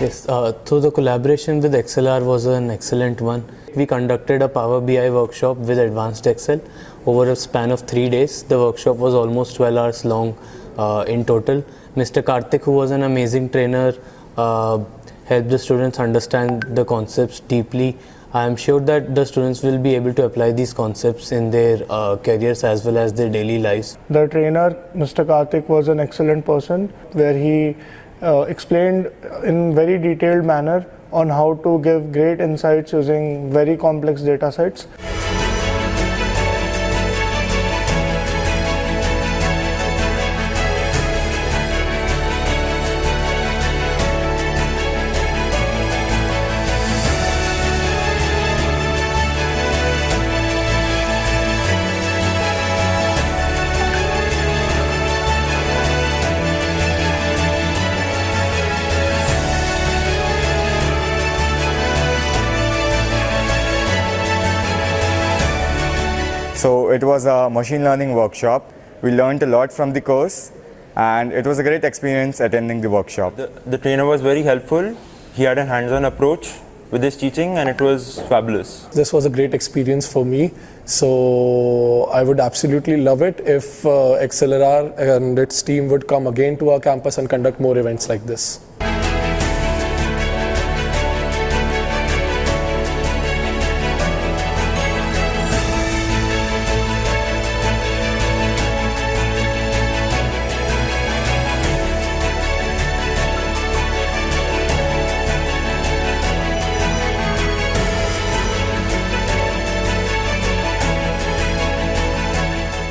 Yes, so the collaboration with XLR was an excellent one. We conducted a Power BI workshop with Advanced Excel over a span of 3 days. The workshop was almost 12 hours long in total. Mr. Karthik, who was an amazing trainer, helped the students understand the concepts deeply. I am sure that the students will be able to apply these concepts in their careers as well as their daily lives. The trainer, Mr. Karthik, was an excellent person where he explained in very detailed manner on how to give great insights using very complex data sets. So it was a machine learning workshop. We learned a lot from the course and it was a great experience attending the workshop. The trainer was very helpful. He had a hands-on approach with his teaching and it was fabulous. This was a great experience for me. So I would absolutely love it if XLR and its team would come again to our campus and conduct more events like this.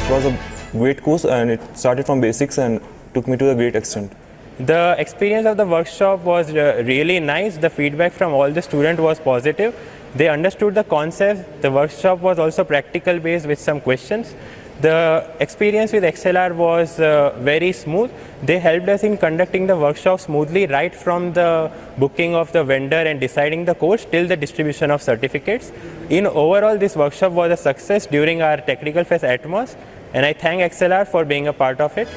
It was a great course and it started from basics and took me to a great extent. The experience of the workshop was really nice. The feedback from all the students was positive. They understood the concept. The workshop was also practical based with some questions. The experience with XLR was very smooth. They helped us in conducting the workshop smoothly right from the booking of the vendor and deciding the course till the distribution of certificates. In overall, this workshop was a success during our technical fest Atmos, and I thank XLR for being a part of it.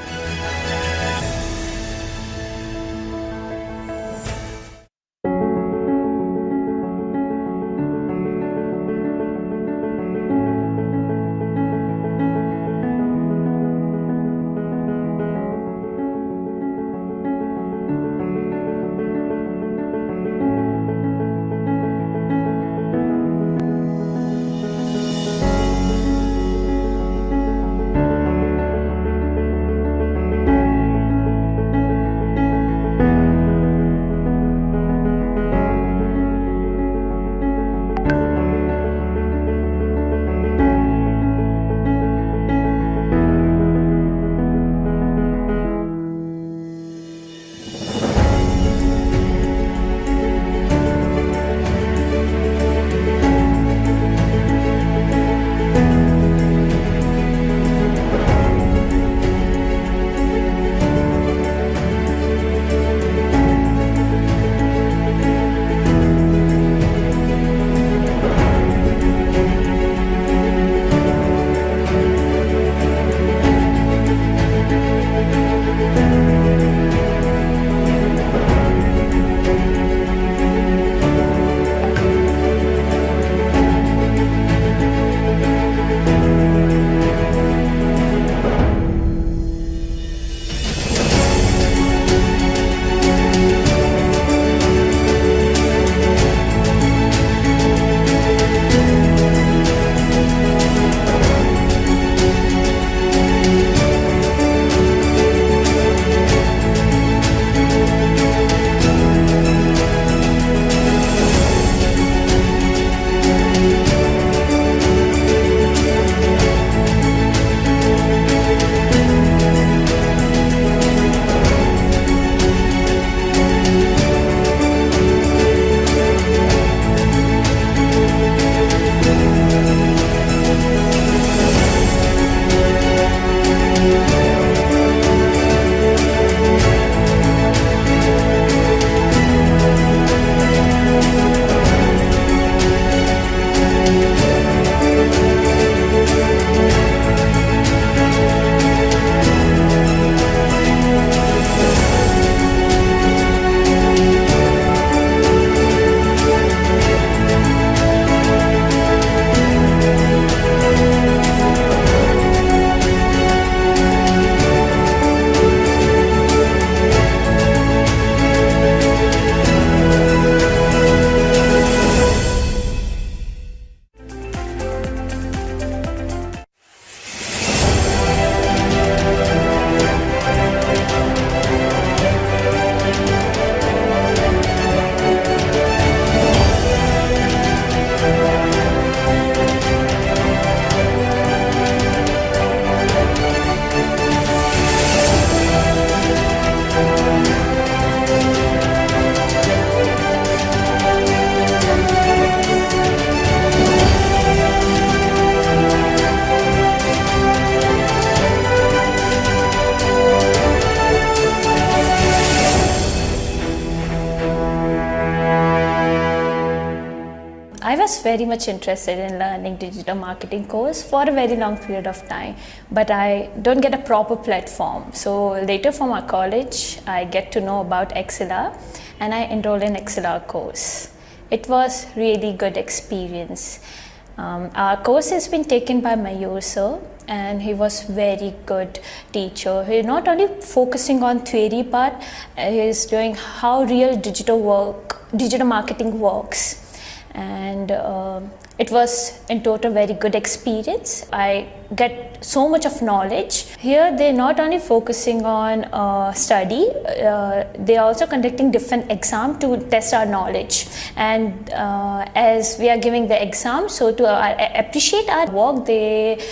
was very much interested in learning digital marketing course for a very long period of time, but I don't get a proper platform. So later for my college, I get to know about XLR and I enrolled in XLR course. It was really good experience. Our course has been taken by Mayur sir, and he was very good teacher. He not only focusing on theory part, he is doing how real digital marketing works, and it was in total very good experience. I get so much of knowledge. Here they not only focusing on study, they are also conducting different exam to test our knowledge, and as we are giving the exam, so to appreciate our work, they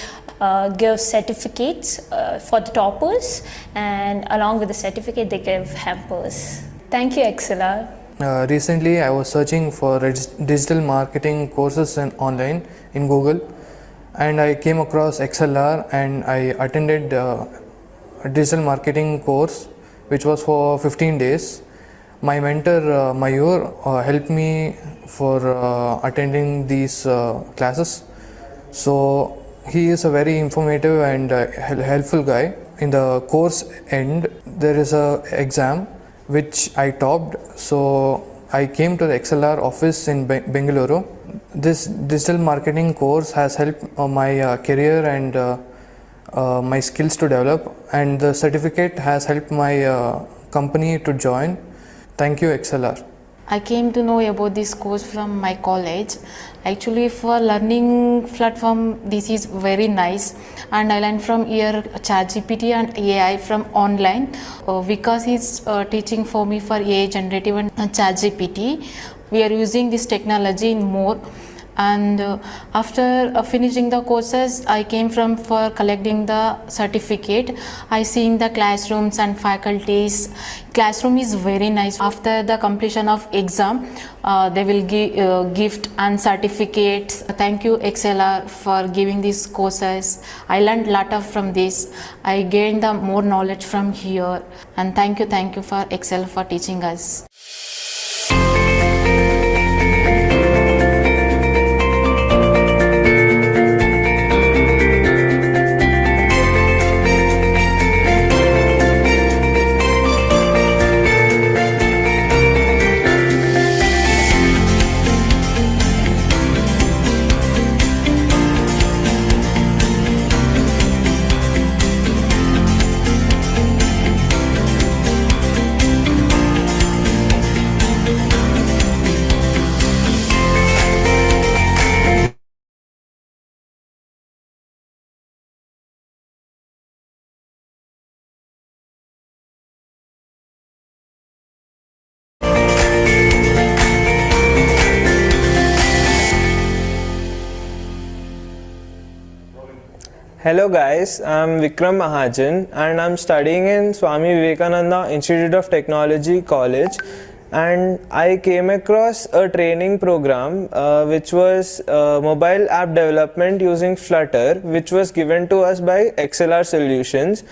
give certificates for the toppers, and along with the certificate they give hampers. Thank you, XLR. Recently, I was searching for digital marketing courses online in Google, and I came across XLR, and I attended a digital marketing course which was for 15 days. My mentor Mayur helped me for attending these classes. So he is a very informative and helpful guy. In the course end, there is a exam which I topped, so I came to the XLR office in Bengaluru. This digital marketing course has helped my career and my skills to develop, and the certificate has helped my company to join. Thank you, XLR. I came to know about this course from my college. Actually, for learning platform, this is very nice, and I learned from here ChatGPT and AI from online. Vikas is teaching for me for AI generative and ChatGPT. We are using this technology in more. And after finishing the courses, I came for collecting the certificate. I seen the classrooms and faculties. Classroom is very nice. After the completion of exam, they will give gift and certificates. Thank you, XLR, for giving these courses. I learned a lot from this. I gained the more knowledge from here. And thank you for XLR for teaching us. Hello guys, I'm Vikram Mahajan and I'm studying in Swami Vivekananda Institute of Technology College, and I came across a training program which was mobile app development using Flutter, which was given to us by XLR Solutions.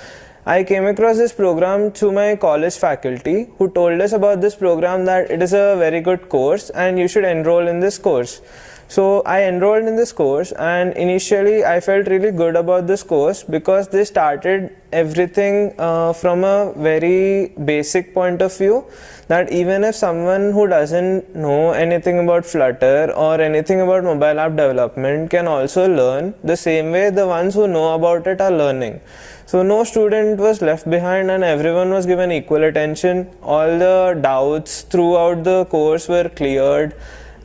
I came across this program through my college faculty who told us about this program, that it is a very good course and you should enroll in this course. So I enrolled in this course, and initially I felt really good about this course because they started everything from a very basic point of view, that even if someone who doesn't know anything about Flutter or anything about mobile app development can also learn the same way the ones who know about it are learning. So no student was left behind and everyone was given equal attention. All the doubts throughout the course were cleared.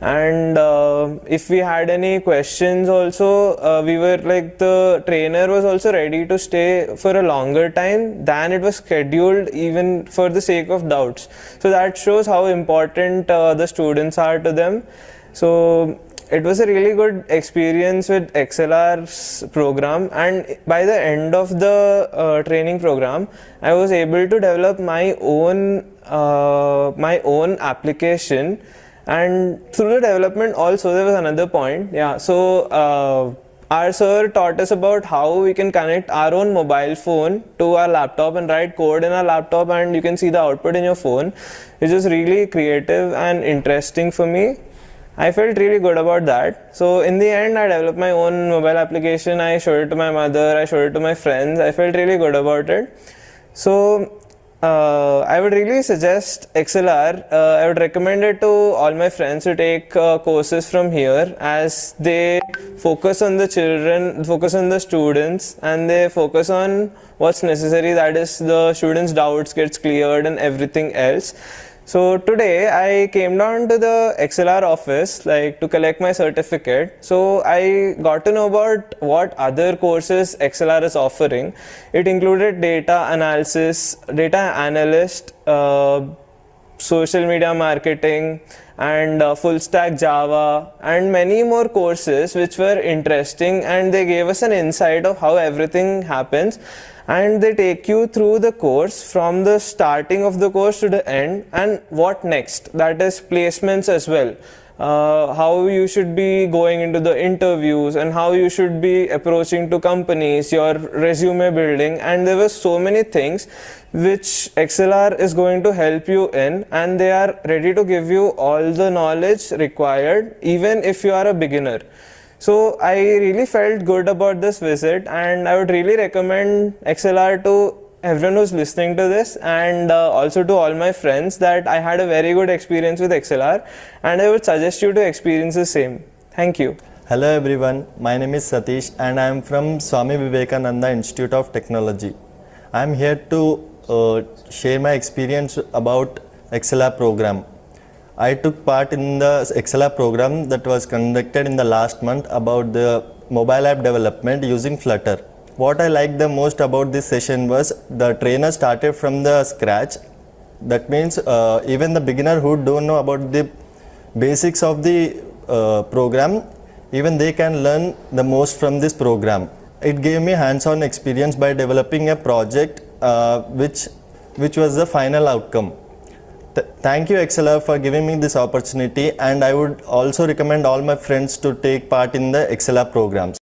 And if we had any questions also, we were like, the trainer was also ready to stay for a longer time than it was scheduled, even for the sake of doubts. So that shows how important the students are to them. So it was a really good experience with XLR's program, and by the end of the training program, I was able to develop my own application. And through the development also, there was another point. So our sir taught us about how we can connect our own mobile phone to our laptop and write code in our laptop, and you can see the output in your phone, which is really creative and interesting for me. I felt really good about that. So in the end, I developed my own mobile application. I showed it to my mother, I showed it to my friends. I felt really good about it. So I would really suggest XLR. I would recommend it to all my friends to take courses from here, as they focus on the children, focus on the students, and they focus on what's necessary, that is the students' doubts gets cleared and everything else. So today I came down to the XLR office to collect my certificate. So I got to know about what other courses XLR is offering. It included data analysis, data analyst, social media marketing, and full stack Java, and many more courses which were interesting, and they gave us an insight of how everything happens, and they take you through the course from the starting of the course to the end, and what next, that is placements as well. How you should be going into the interviews and how you should be approaching to companies, your resume building, and there were so many things which XLR is going to help you in, and they are ready to give you all the knowledge required even if you are a beginner. So I really felt good about this visit, and I would really recommend XLR to everyone who's listening to this, and also to all my friends, that I had a very good experience with XLR, and I would suggest you to experience the same. Thank you. Hello everyone, my name is Satish and I am from Swami Vivekananda Institute of Technology. I am here to share my experience about XLR program. I took part in the XLR program that was conducted in the last month about the mobile app development using Flutter. What I liked the most about this session was the trainer started from the scratch. That means even the beginner who don't know about the basics of the program, even they can learn the most from this program. It gave me hands-on experience by developing a project which was the final outcome. Thank you XLR for giving me this opportunity, and I would also recommend all my friends to take part in the XLR programs.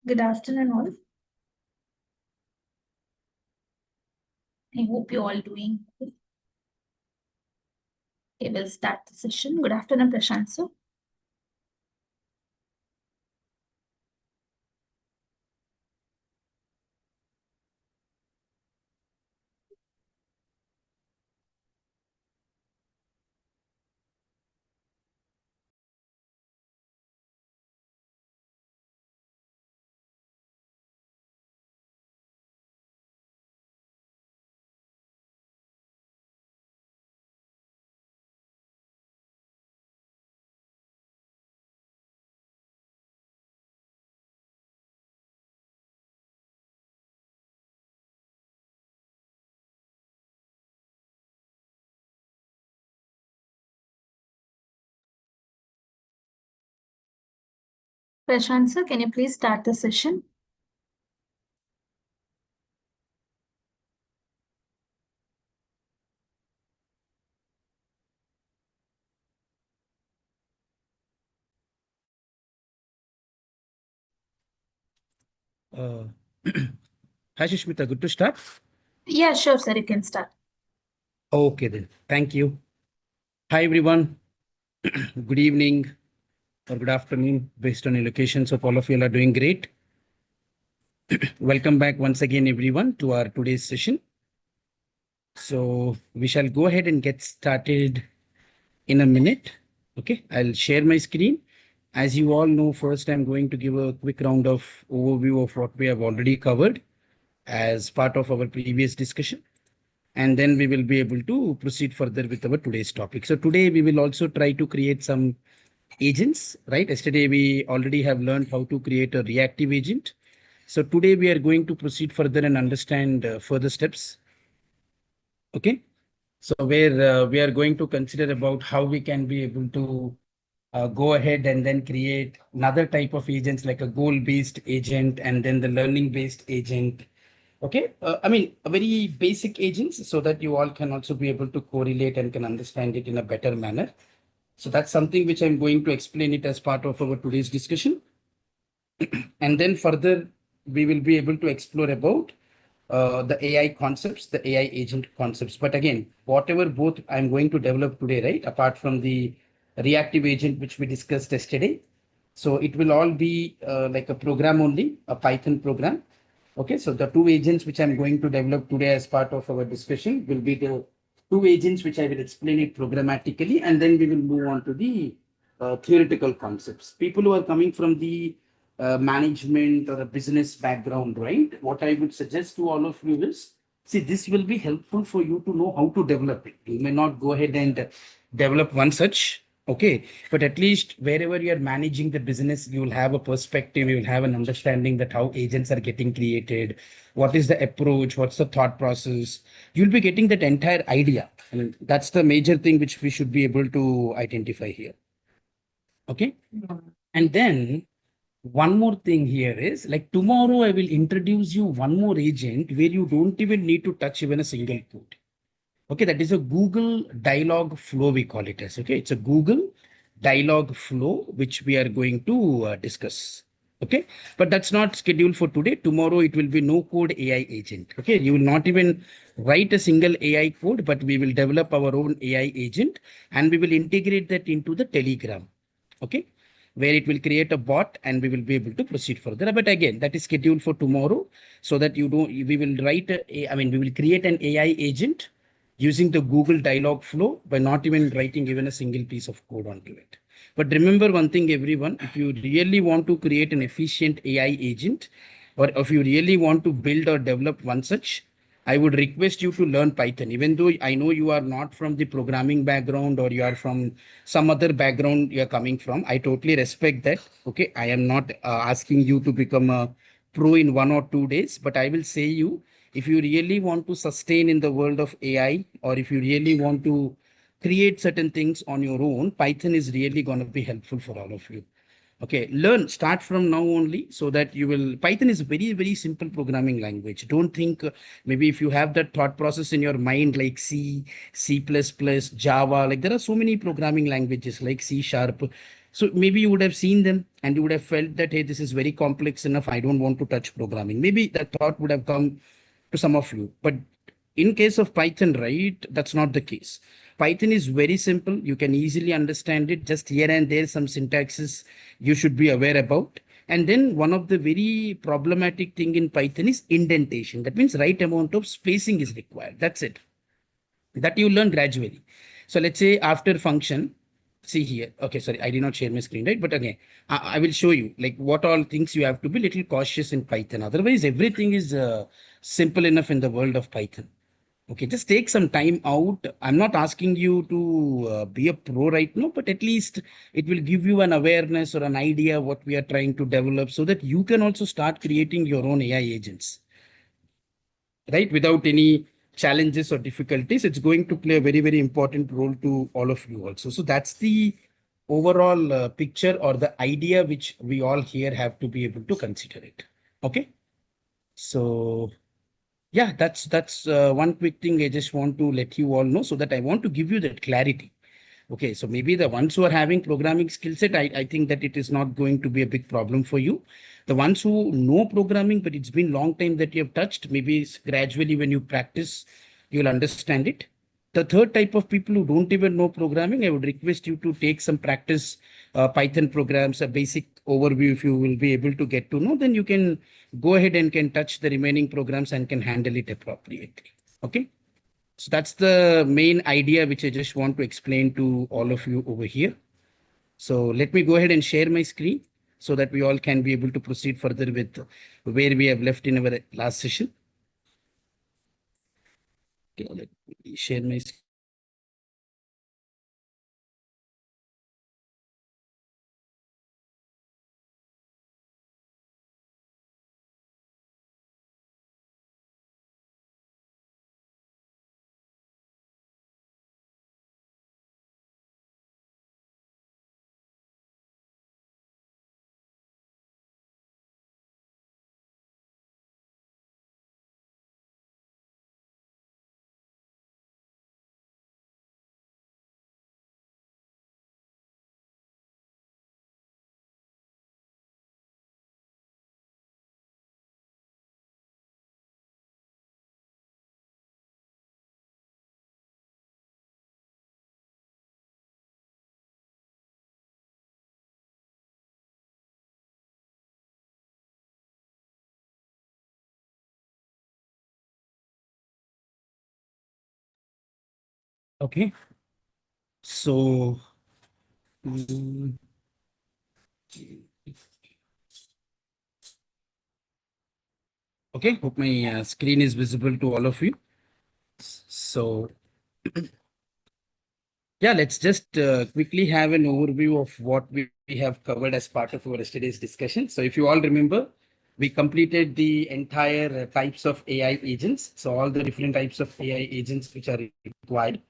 Good afternoon, all. I hope you're all doing good. Okay, we'll start the session. Good afternoon, Prashant sir. Prashant sir, can you please start the session? Hi, Sushmita. Good to start? Yeah, sure, sir. You can start. Okay, then. Thank you. Hi, everyone. Good evening or good afternoon, based on your locations. Hope all of you are doing great. Welcome back once again, everyone, to our today's session. So we shall go ahead and get started in a minute. Okay, I'll share my screen. As you all know, first I'm going to give a quick round of overview of what we have already covered as part of our previous discussion. And then we will be able to proceed further with our today's topic. So today we will also try to create some agents, right? Yesterday we already have learned how to create a reactive agent. So today we are going to proceed further and understand further steps. Okay. So where we are going to consider about how we can be able to go ahead and then create another type of agents like a goal-based agent and then the learning-based agent. Okay, I mean, a very basic agents so that you all can also be able to correlate and can understand it in a better manner. So that's something which I'm going to explain it as part of our today's discussion. And then further, we will be able to explore about the AI concepts, the AI agent concepts. But again, whatever both I'm going to develop today, right, apart from the reactive agent, which we discussed yesterday. So it will all be like a program only, a Python program. Okay, so the two agents which I'm going to develop today as part of our discussion will be the two agents which I will explain it programmatically, and then we will move on to the theoretical concepts. People who are coming from the management or a business background, right? What I would suggest to all of you is, see, this will be helpful for you to know how to develop it. You may not go ahead and develop one such, okay, but at least wherever you are managing the business, you will have a perspective, you will have an understanding that how agents are getting created, what is the approach, what's the thought process. You'll be getting that entire idea. And that's the major thing which we should be able to identify here. Okay. And then one more thing here is like tomorrow I will introduce you one more agent where you don't even need to touch even a single code. Okay, that is a Google dialogue flow, we call it as. Okay, it's a Google dialogue flow, which we are going to discuss. Okay, but that's not scheduled for today. Tomorrow it will be no code AI agent. Okay, you will not even write a single AI code, but we will develop our own AI agent and we will integrate that into the Telegram. Okay, where it will create a bot and we will be able to proceed further. But again, that is scheduled for tomorrow so that you don't, we will write, we will create an AI agent using the Google dialog flow by not even writing even a single piece of code onto it. But remember one thing, everyone, if you really want to create an efficient AI agent, or if you really want to build or develop one such, I would request you to learn Python. Even though I know you are not from the programming background or you are from some other background you are coming from, I totally respect that. Okay, I am not asking you to become a pro in 1 or 2 days, but I will say you, if you really want to sustain in the world of AI, or if you really want to create certain things on your own, Python is really going to be helpful for all of you. Okay, learn, start from now only so that you will. Python is a very, very simple programming language. Don't think maybe if you have that thought process in your mind like C, C++, Java, like there are so many programming languages like C sharp. So maybe you would have seen them and you would have felt that, hey, this is very complex enough. I don't want to touch programming. Maybe that thought would have come to some of you. But in case of Python, right, that's not the case. Python is very simple. You can easily understand it. Just here and there, some syntaxes you should be aware about. And then one of the very problematic thing in Python is indentation. That means right amount of spacing is required. That's it. That you learn gradually. So let's say after function, see here. Okay, sorry, I did not share my screen, right? But again, I will show you like what all things you have to be little cautious in Python. Otherwise, everything is simple enough in the world of Python. Okay, just take some time out. I'm not asking you to be a pro right now, but at least it will give you an awareness or an idea what we are trying to develop so that you can also start creating your own AI agents, right? Without any challenges or difficulties. It's going to play a very, very important role to all of you also. So that's the overall picture or the idea which we all here have to be able to consider it. Okay. So yeah, that's one quick thing I just want to let you all know so that I want to give you that clarity. Okay, so maybe the ones who are having programming skill set, I think that it is not going to be a big problem for you. The ones who know programming, but it's been long time that you have touched, maybe gradually when you practice, you'll understand it. The third type of people who don't even know programming, I would request you to take some practice Python programs, a basic overview. If you will be able to get to know, then you can go ahead and can touch the remaining programs and can handle it appropriately. Okay. So that's the main idea which I just want to explain to all of you over here. So let me go ahead and share my screen so that we all can be able to proceed further with where we have left in our last session. Okay, let me share my screen. Okay. So okay, hope my screen is visible to all of you. So yeah, let's just quickly have an overview of what we have covered as part of our yesterday's discussion. So if you all remember, we completed the entire types of AI agents. So all the different types of AI agents which are required,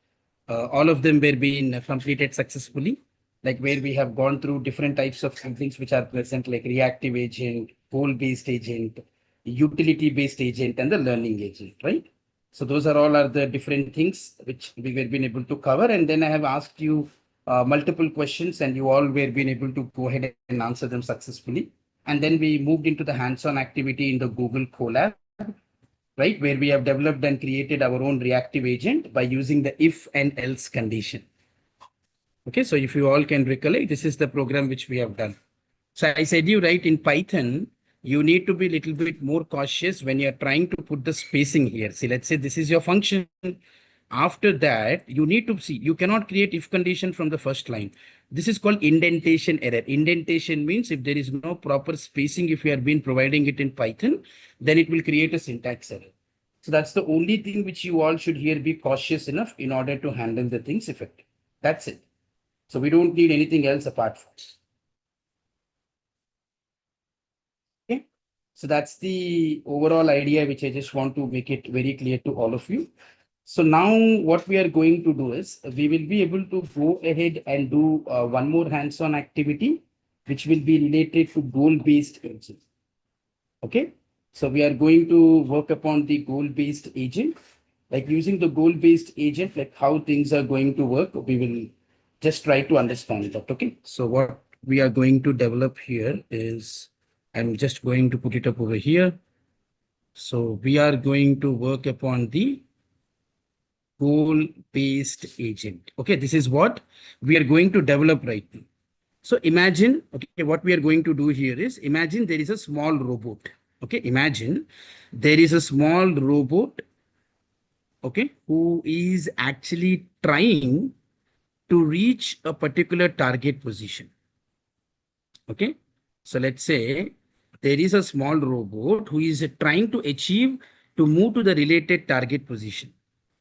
all of them were being completed successfully, like where we have gone through different types of things which are present, like reactive agent, goal-based agent, utility-based agent, and the learning agent, right? So those are all are the different things which we were been able to cover. And then I have asked you multiple questions and you all were being able to go ahead and answer them successfully. And then we moved into the hands-on activity in the Google Colab, right? Where we have developed and created our own reactive agent by using the if and else condition. Okay, so if you all can recollect, this is the program which we have done. So I said you right in Python, you need to be a little bit more cautious when you're trying to put the spacing here. See, let's say this is your function. After that, you need to see, you cannot create if condition from the first line. This is called indentation error. Indentation means if there is no proper spacing, if you have been providing it in Python, then it will create a syntax error. So that's the only thing which you all should here be cautious enough in order to handle the things effectively. That's it. So we don't need anything else apart from this. Okay. So that's the overall idea which I just want to make it very clear to all of you. So now what we are going to do is we will be able to go ahead and do one more hands-on activity, which will be related to goal-based agent. Okay. So we are going to work upon the goal-based agent, like using the goal-based agent, like how things are going to work. We will just try to understand that. Okay. So what we are going to develop here is, I'm just going to put it up over here. So we are going to work upon the goal-based agent. Okay, this is what we are going to develop right now. So imagine, okay, what we are going to do here is, imagine there is a small robot. Okay, imagine there is a small robot, okay, who is actually trying to reach a particular target position. Okay, so let's say there is a small robot who is trying to achieve to move to the related target position.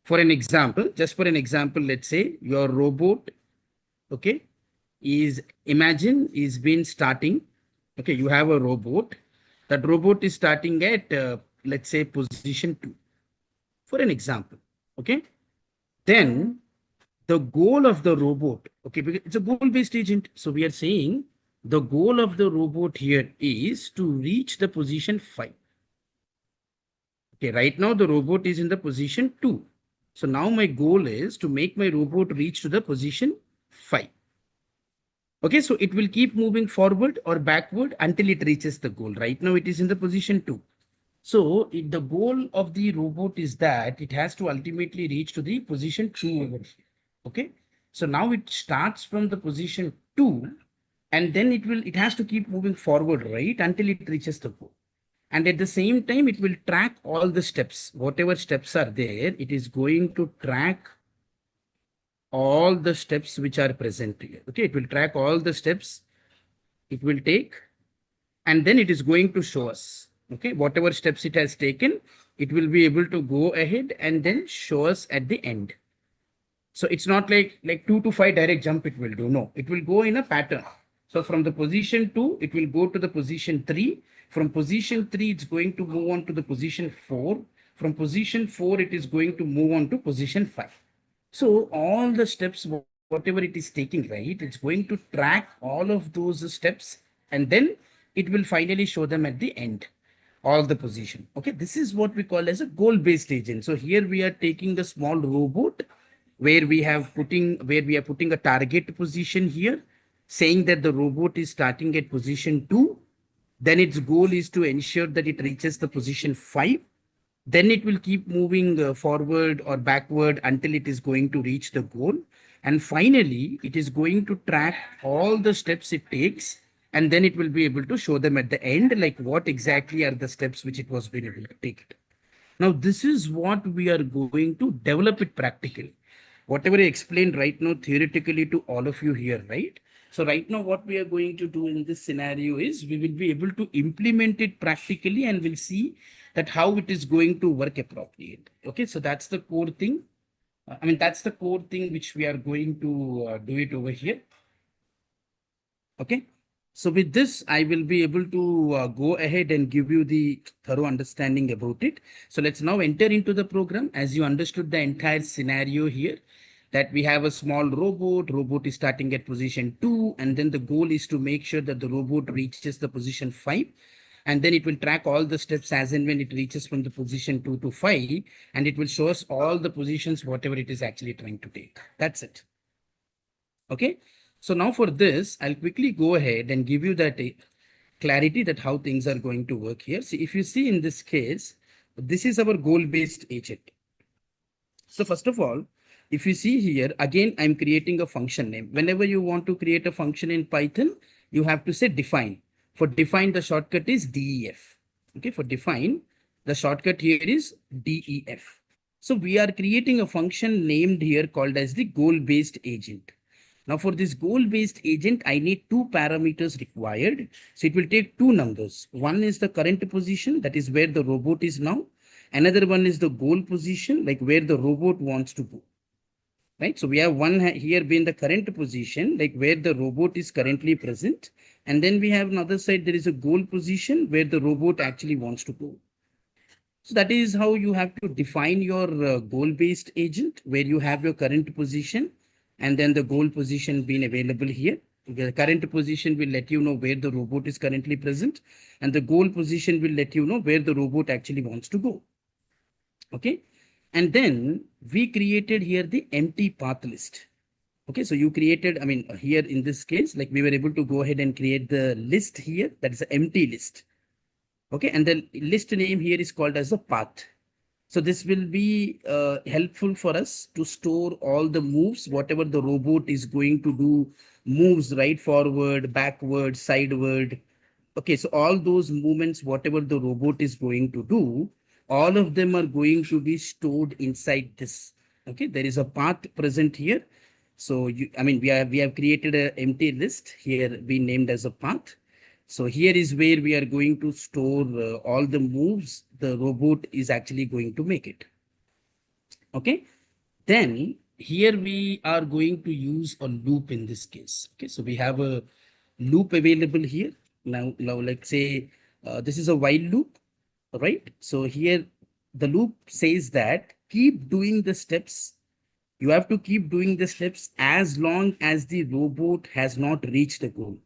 For an example, just for an example, let's say your robot, okay, is, imagine is been starting, okay, you have a robot, that robot is starting at let's say position 2, for an example. Okay, then the goal of the robot, okay, because it's a goal based agent, so we are saying the goal of the robot here is to reach the position 5. Okay, right now the robot is in the position 2. So now my goal is to make my robot reach to the position 5. Okay, so it will keep moving forward or backward until it reaches the goal. Right now it is in the position 2. So the goal of the robot is that it has to ultimately reach to the position 2 over here. Okay, so now it starts from the position 2 and then it has to keep moving forward, right, until it reaches the goal. And at the same time, it will track all the steps. Whatever steps are there, it is going to track all the steps which are present here. Okay, it will track all the steps it will take, and then it is going to show us, okay, whatever steps it has taken, it will be able to go ahead and then show us at the end. So it's not like 2 to 5 direct jump it will do. No, it will go in a pattern. So from the position 2, it will go to the position 3. From position 3, it's going to move on to the position 4. From position 4, it is going to move on to position 5. So all the steps, whatever it is taking, right, it's going to track all of those steps and then it will finally show them at the end, all the position. Okay, this is what we call as a goal-based agent. So here we are taking the small robot where we are putting a target position here, saying that the robot is starting at position 2. Then its goal is to ensure that it reaches the position 5. Then it will keep moving forward or backward until it is going to reach the goal. And finally, it is going to track all the steps it takes. And then it will be able to show them at the end, like what exactly are the steps which it was being able to take. Now, this is what we are going to develop it practically. Whatever I explained right now theoretically to all of you here, right? So right now what we are going to do in this scenario is we will be able to implement it practically and we'll see that how it is going to work appropriate. Okay, so that's the core thing. That's the core thing which we are going to do it over here. Okay. So with this, I will be able to go ahead and give you the thorough understanding about it. So let's now enter into the program. As you understood the entire scenario here, that we have a small robot is starting at position 2, and then the goal is to make sure that the robot reaches the position 5. And then it will track all the steps as and when it reaches from the position 2 to 5, and it will show us all the positions, whatever it is actually trying to take. That's it. Okay. So now for this, I'll quickly go ahead and give you that clarity that how things are going to work here. See, if you see in this case, this is our goal-based agent. So first of all, if you see here, again, I'm creating a function name. Whenever you want to create a function in Python, you have to say define. For define, the shortcut is DEF. Okay, for define, the shortcut here is DEF. So we are creating a function named here called as the goal-based agent. Now for this goal-based agent, I need 2 parameters required. So it will take 2 numbers. One is the current position, that is where the robot is now. Another one is the goal position, like where the robot wants to go. Right? So we have one here being the current position, like where the robot is currently present. And then we have another side, there is a goal position where the robot actually wants to go. So that is how you have to define your goal-based agent, where you have your current position and then the goal position being available here. The current position will let you know where the robot is currently present, and the goal position will let you know where the robot actually wants to go. Okay. And then we created here the empty path list. Okay, so you created, I mean, here in this case, like we were able to go ahead and create the list here, that is an empty list. Okay, and the list name here is called as a path. So this will be helpful for us to store all the moves, whatever the robot is going to do, moves right forward, backward, sideward. Okay, so all those movements, whatever the robot is going to do, all of them are going to be stored inside this. Okay, there is a path present here. So I mean, we have created an empty list here, being named as a path. So here is where we are going to store all the moves the robot is actually going to make it. Okay. Then here we are going to use a loop in this case. Okay. So we have a loop available here. Now let's say this is a while loop, right? So here the loop says that keep doing the steps. You have to keep doing the steps as long as the robot has not reached the goal.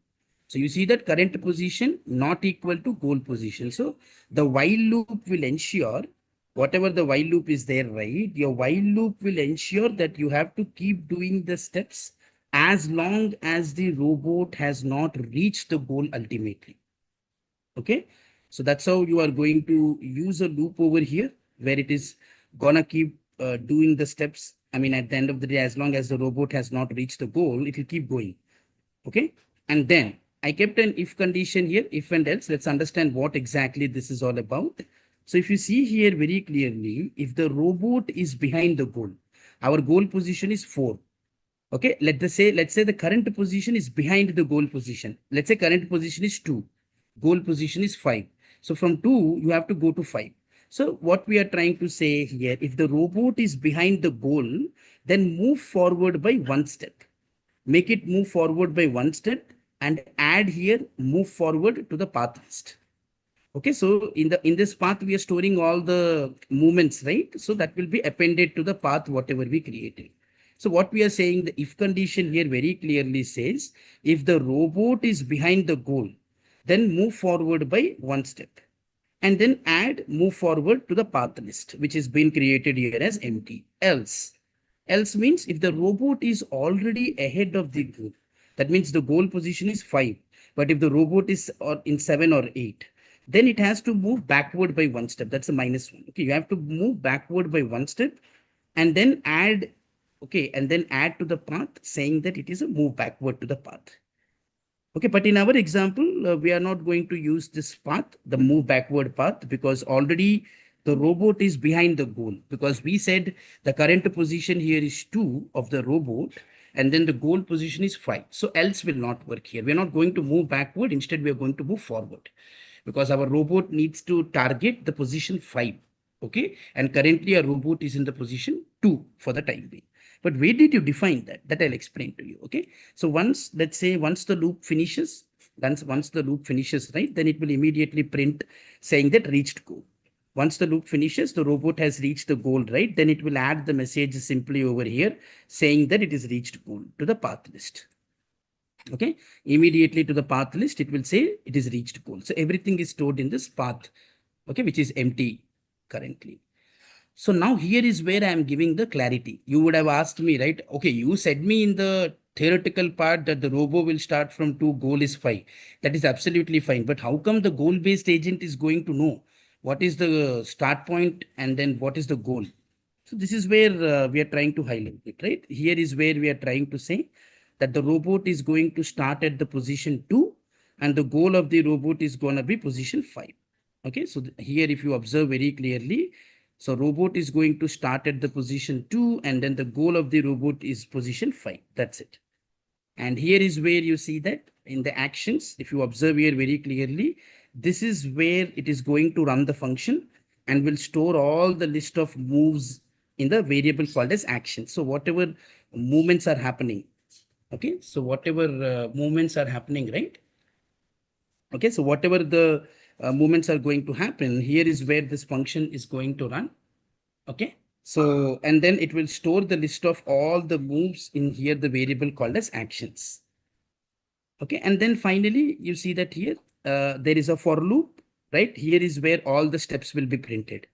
So you see that current position not equal to goal position. So the while loop will ensure whatever the while loop is there, right? Your while loop will ensure that you have to keep doing the steps as long as the robot has not reached the goal ultimately. Okay. So that's how you are going to use a loop over here where it is gonna keep doing the steps. I mean, at the end of the day, as long as the robot has not reached the goal, it will keep going. Okay. And then I kept an if condition here, if and else. Let's understand what exactly this is all about. So if you see here very clearly, if the robot is behind the goal, our goal position is 4. Okay, let's say the current position is behind the goal position. Let's say current position is 2, goal position is 5. So from 2 you have to go to 5. So what we are trying to say here, if the robot is behind the goal, then move forward by 1 step. Make it move forward by 1 step and add here move forward to the path list. Okay, so in this path we are storing all the movements, right? So that will be appended to the path whatever we created. So what we are saying, the if condition here very clearly says if the robot is behind the goal, then move forward by 1 step and then add move forward to the path list, which has been created here as empty. Else means if the robot is already ahead of the goal, that means the goal position is 5. But if the robot is in 7 or 8, then it has to move backward by 1 step. That's a -1. Okay, you have to move backward by 1 step and then add, okay, and then add to the path saying that it is a move backward to the path. Okay, but in our example, we are not going to use this path, the move backward path, because already the robot is behind the goal, because we said the current position here is 2 of the robot and then the goal position is 5. So else will not work here. We are not going to move backward. Instead, we are going to move forward because our robot needs to target the position 5. Okay, and currently our robot is in the position 2 for the time being. But where did you define that? That I'll explain to you. Okay, so let's say once the loop finishes, right, then it will immediately print saying that reached goal. Once the loop finishes, the robot has reached the goal, right? Then it will add the message simply over here saying that it is reached goal to the path list. Okay, immediately to the path list, it will say it is reached goal. So everything is stored in this path, okay, which is empty currently. So now here is where I am giving the clarity. You would have asked me, right? Okay, you said me in the theoretical part that the robo will start from 2, goal is 5. That is absolutely fine. But how come the goal-based agent is going to know what is the start point and then what is the goal? So this is where we are trying to highlight it, right? Here is where we are trying to say that the robot is going to start at the position 2 and the goal of the robot is going to be position 5. Okay, so here if you observe very clearly, so robot is going to start at the position 2 and then the goal of the robot is position 5. That's it. And here is where you see that in the actions, if you observe here very clearly, this is where it is going to run the function and will store all the list of moves in the variable called as action. So whatever movements are happening, okay, so whatever movements are happening, right? Okay, so whatever the movements are going to happen, here is where this function is going to run. Okay, so and then it will store the list of all the moves in here, the variable called as actions. Okay, and then finally you see that here there is a for loop, right? Here is where all the steps will be printed.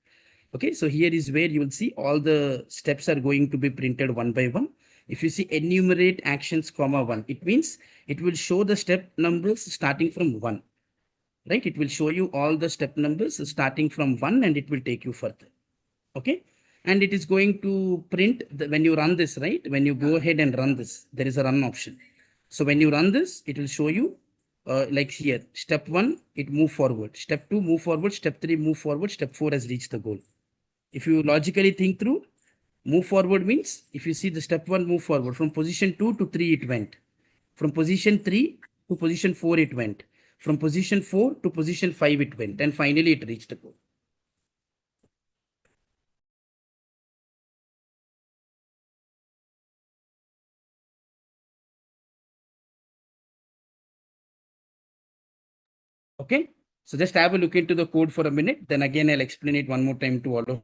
Okay, so here is where you will see all the steps are going to be printed one by one. If you see enumerate actions comma 1, it means it will show the step numbers starting from 1, right? It will show you all the step numbers starting from 1 and it will take you further. Okay. And it is going to print when you run this, right? When you go ahead and run this, there is a run option. So when you run this, it will show you like here, step 1, it move forward. Step 2, move forward. Step 3, move forward. Step 4 has reached the goal. If you logically think through, move forward means if you see the step 1 move forward from position 2 to 3 it went. From position 3 to position 4 it went. From position 4 to position 5 it went. And finally it reached the goal. Okay. So just have a look into the code for a minute. Then again, I'll explain it one more time to all of.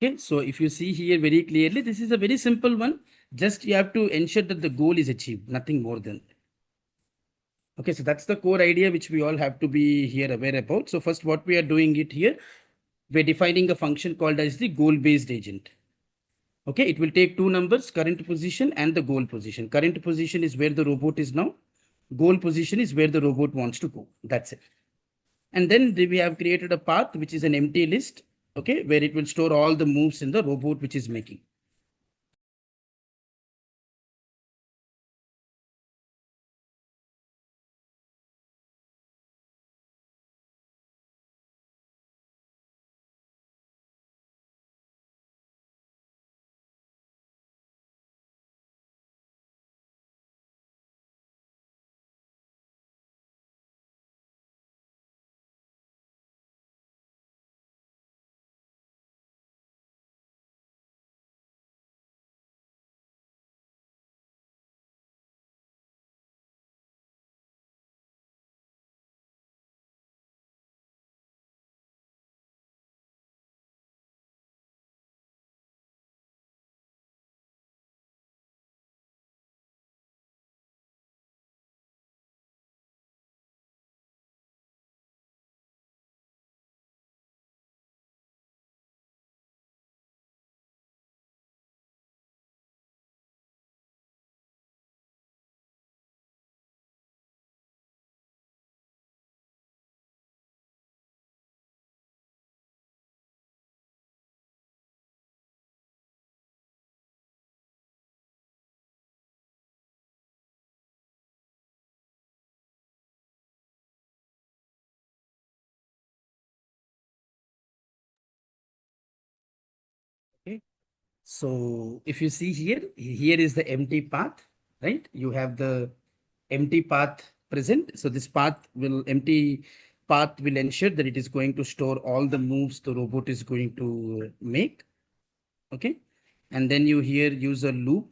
Okay, so if you see here very clearly, this is a very simple one. Just you have to ensure that the goal is achieved, nothing more than that. Okay, so that's the core idea which we all have to be here aware about. So first what we are doing it here, we're defining a function called as the goal-based agent. Okay, it will take two numbers, current position and the goal position. Current position is where the robot is now. Goal position is where the robot wants to go. That's it. And then we have created a path, which is an empty list, okay, where it will store all the moves in the robot which is making. Okay. So if you see here, here is the empty path, right? You have the empty path present. So this empty path will ensure that it is going to store all the moves the robot is going to make. Okay. And then you here use a loop.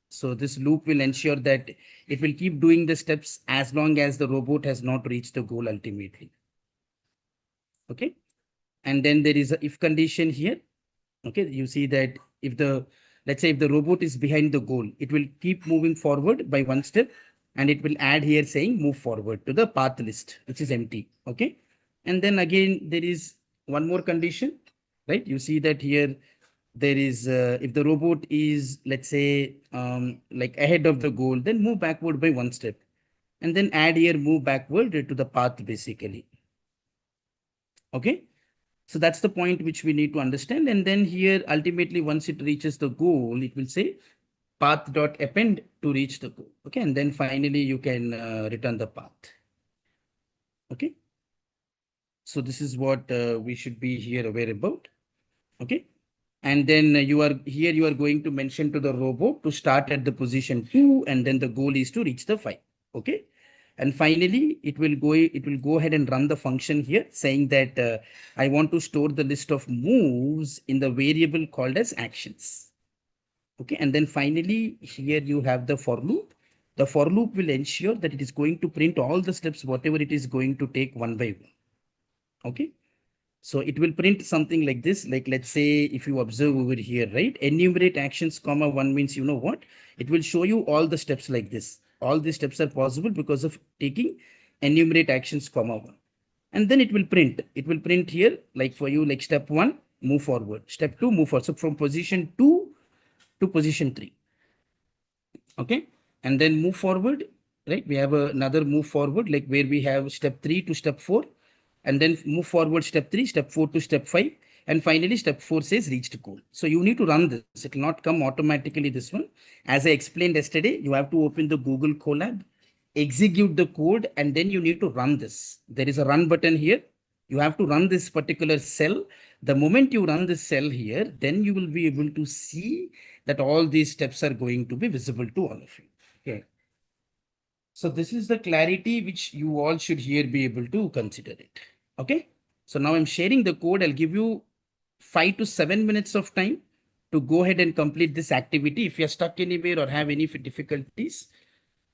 So this loop will ensure that it will keep doing the steps as long as the robot has not reached the goal ultimately. Okay. And then there is a if condition here. Okay, you see that if let's say if the robot is behind the goal, it will keep moving forward by one step and it will add here saying move forward to the path list, which is empty. Okay. And then again, there is one more condition, right? You see that here there is, if the robot is, let's say, like ahead of the goal, then move backward by one step and then add here move backward to the path basically. Okay. So that's the point which we need to understand. And then here, ultimately, once it reaches the goal, it will say path.append to reach the goal. Okay. And then finally, you can return the path. Okay. So this is what we should be here aware about. Okay. And then you are going to mention to the robot to start at the position 2 and then the goal is to reach the 5. Okay. And finally, it will go ahead and run the function here saying that I want to store the list of moves in the variable called as actions. Okay. And then finally, here you have the for loop. The the for loop will ensure that it is going to print all the steps, whatever it is going to take one by one. Okay. So it will print something like this, like let's say if you observe over here, right? Enumerate actions, comma one means you know what? It will show you all the steps like this. All these steps are possible because of taking enumerate actions, comma one. And then it will print. It will print here, like for you, like step one, move forward. Step two, move forward. So from position 2 to position 3. Okay. And then move forward, right? We have another move forward, like where we have step 3 to step 4, and then move forward step 3, step 4 to step 5, and finally step 4 says reach to goal. So you need to run this. It will not come automatically, this one. As I explained yesterday, you have to open the Google Colab, execute the code, and then you need to run this. There is a run button here. You have to run this particular cell. The moment you run this cell here, then you will be able to see that all these steps are going to be visible to all of you. Okay. So this is the clarity which you all should here be able to consider it. Okay. So now I'm sharing the code. I'll give you 5 to 7 minutes of time to go ahead and complete this activity. If you're stuck anywhere or have any difficulties,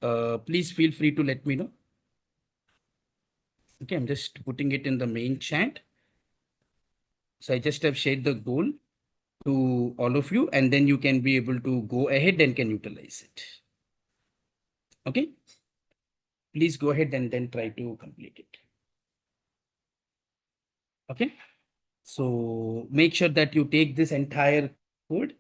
please feel free to let me know. Okay, I'm just putting it in the main chat. So I just have shared the goal to all of you, and then you can be able to go ahead and can utilize it. Okay. Please go ahead and then try to complete it. Okay. So make sure that you take this entire code.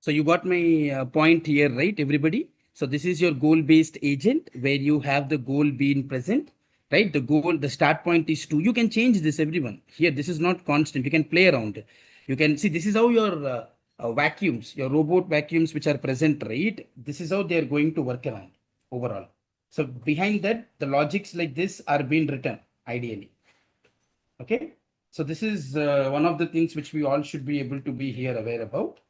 So you got my point here, right, everybody? So this is your goal-based agent where you have the goal being present, right? The goal, the start point is 2. You can change this, everyone. Here, this is not constant. You can play around. You can see this is how your vacuums, your robot vacuums which are present, right? This is how they are going to work around overall. So behind that, the logics like this are being written ideally. Okay. So this is one of the things which we all should be able to be here aware about.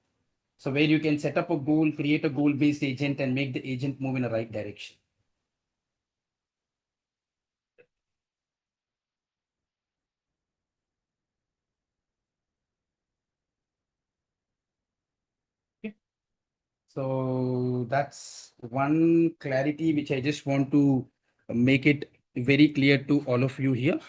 So where you can set up a goal, create a goal-based agent and make the agent move in the right direction. Okay. So that's one clarity which I just want to make it very clear to all of you here.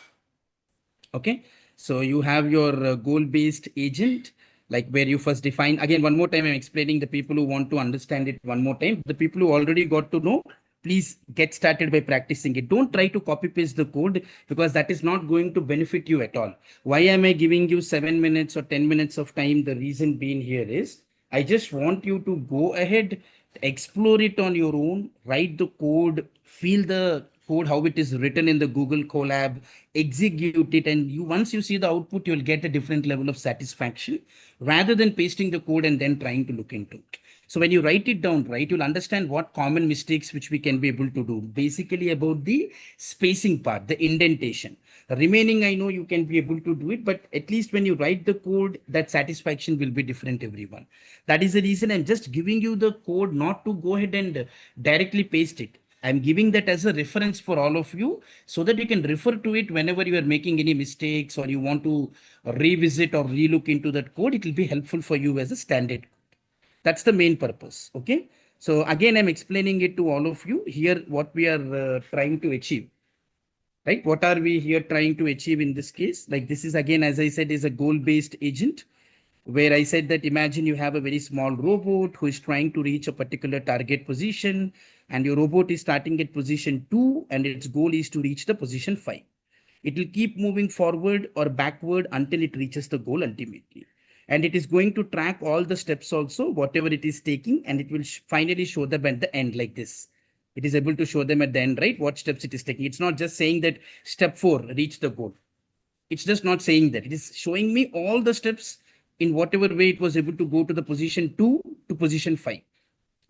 Okay. So you have your goal-based agent, like where you first define, again, one more time, I'm explaining the people who want to understand it one more time. The people who already got to know, please get started by practicing it. Don't try to copy paste the code because that is not going to benefit you at all. Why am I giving you 7 minutes or 10 minutes of time? The reason being here is I just want you to go ahead, explore it on your own, write the code, feel the code, how it is written in the Google Colab, execute it, and you once you see the output, you'll get a different level of satisfaction rather than pasting the code and then trying to look into it. So when you write it down, right, you'll understand what common mistakes which we can be able to do. Basically about the spacing part, the indentation. The remaining, I know you can be able to do it, but at least when you write the code, that satisfaction will be different, everyone. That is the reason I'm just giving you the code, not to go ahead and directly paste it. I'm giving that as a reference for all of you so that you can refer to it whenever you are making any mistakes or you want to revisit or relook into that code. It will be helpful for you as a standard. That's the main purpose. Okay. So again, I'm explaining it to all of you here what we are trying to achieve. Right? What are we here trying to achieve in this case? Like this is again, as I said, is a goal-based agent where I said that imagine you have a very small robot who is trying to reach a particular target position and your robot is starting at position 2 and its goal is to reach the position 5. It will keep moving forward or backward until it reaches the goal ultimately. And it is going to track all the steps also, whatever it is taking, and it will finally show them at the end like this. It is able to show them at the end, right, what steps it is taking. It's not just saying that step 4, reach the goal. It's just not saying that. It is showing me all the steps in whatever way it was able to go to the position 2 to position 5.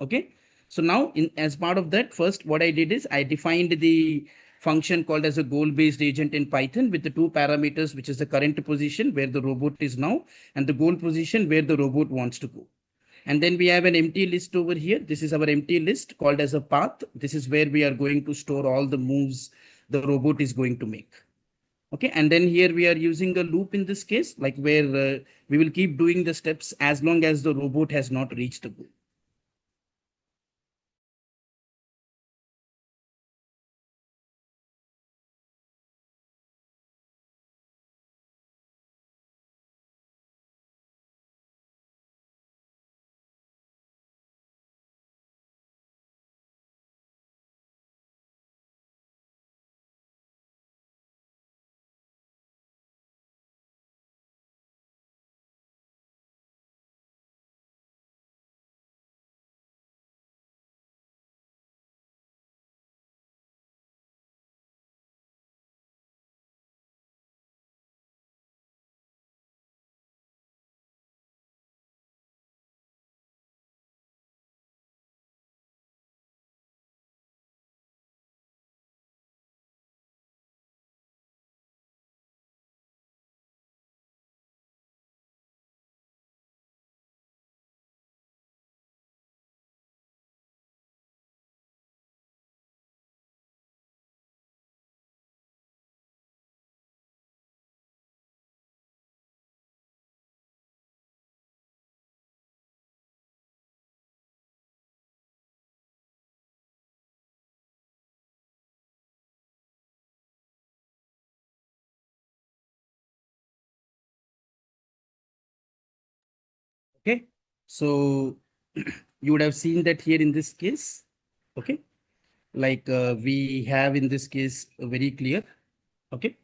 Okay. So now as part of that, first what I did is I defined the function called as a goal-based agent in Python with the two parameters, which is the current position where the robot is now and the goal position where the robot wants to go. And then we have an empty list over here. This is our empty list called as a path. This is where we are going to store all the moves the robot is going to make. Okay, and then here we are using a loop in this case, like where we will keep doing the steps as long as the robot has not reached the goal. Okay, so you would have seen that here in this case, okay, like we have in this case very clear. Okay,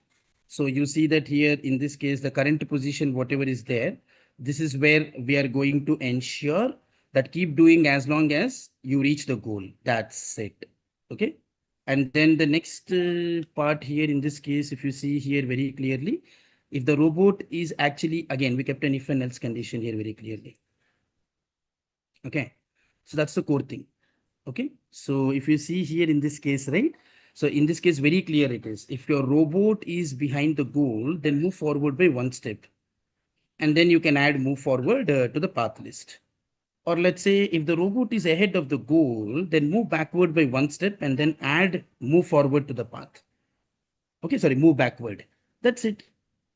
so you see that here in this case, the current position, whatever is there, this is where we are going to ensure that keep doing as long as you reach the goal. That's it. Okay. And then the next part here in this case, if you see here very clearly, if the robot is actually, again, we kept an if and else condition here very clearly. Okay. So that's the core thing. Okay. So if you see here in this case, right? So in this case, very clear it is. If your robot is behind the goal, then move forward by one step. And then you can add move forward to the path list. Or let's say if the robot is ahead of the goal, then move backward by one step and then add move forward to the path. Okay, sorry, move backward. That's it.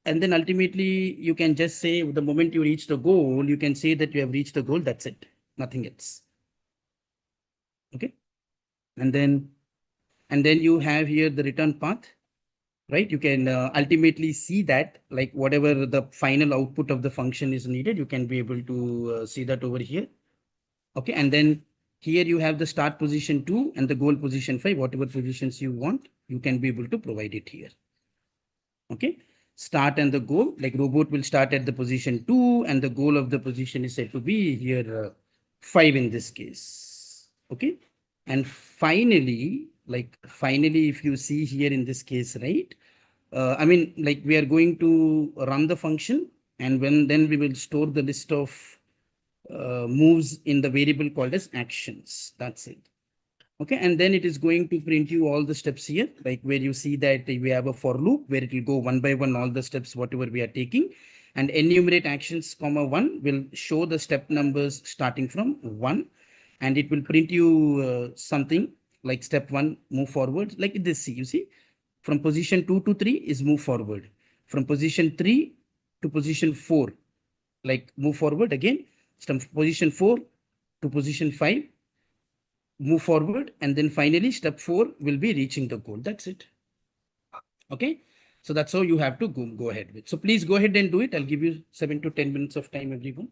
And then ultimately you can just say the moment you reach the goal, you can say that you have reached the goal. That's it. Nothing else. Okay. And then you have here the return path, right? You can ultimately see that like whatever the final output of the function is needed, you can be able to see that over here. Okay, and then here you have the start position 2 and the goal position 5, whatever positions you want, you can be able to provide it here. Okay, start and the goal, like robot will start at the position 2 and the goal of the position is said to be here 5 in this case. Okay, and finally, if you see here in this case, right? I mean, like we are going to run the function and then we will store the list of moves in the variable called as actions. That's it. Okay, and then it is going to print you all the steps here, like where you see that we have a for loop where it will go one by one all the steps whatever we are taking, and enumerate actions comma 1 will show the step numbers starting from 1, and it will print you something like step 1 move forward like this. See, you see from position 2 to 3 is move forward, from position 3 to position 4 like move forward again, from position 4 to position 5 move forward, and then finally step 4 will be reaching the goal. That's it. Okay, so that's how you have to go ahead with. So please go ahead and do it. I'll give you 7 to 10 minutes of time, everyone.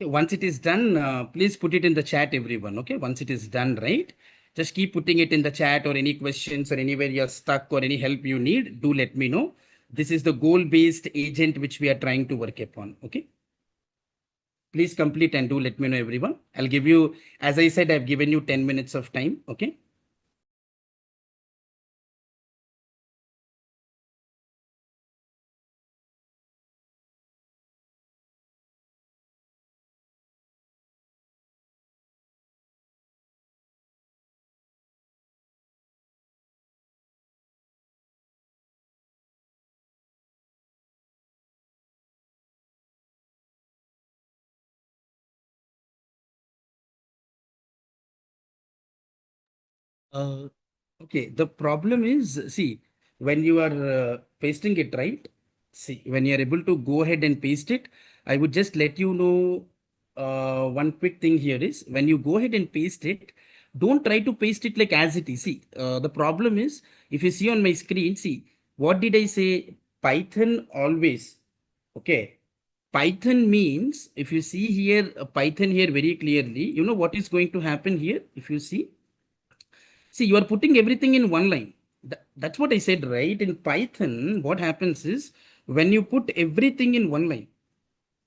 Once it is done, please put it in the chat, everyone. Okay, once it is done, right? Just keep putting it in the chat, or any questions or anywhere you're stuck or any help you need, do let me know. This is the goal-based agent which we are trying to work upon. Okay. Please complete and do let me know, everyone. I'll give you, as I said, I've given you 10 minutes of time. Okay. Uh, okay, the problem is, see, when you are pasting it, right? See, when you are able to go ahead and paste it, I would just let you know one quick thing here is, when you go ahead and paste it, don't try to paste it like as it is. See, the problem is, if you see on my screen, see, what did I say? Python always, okay. Python means, if you see here, Python here very clearly, you know what is going to happen here, if you see. See, you are putting everything in one line. That's what I said, right? In Python, what happens is, when you put everything in one line,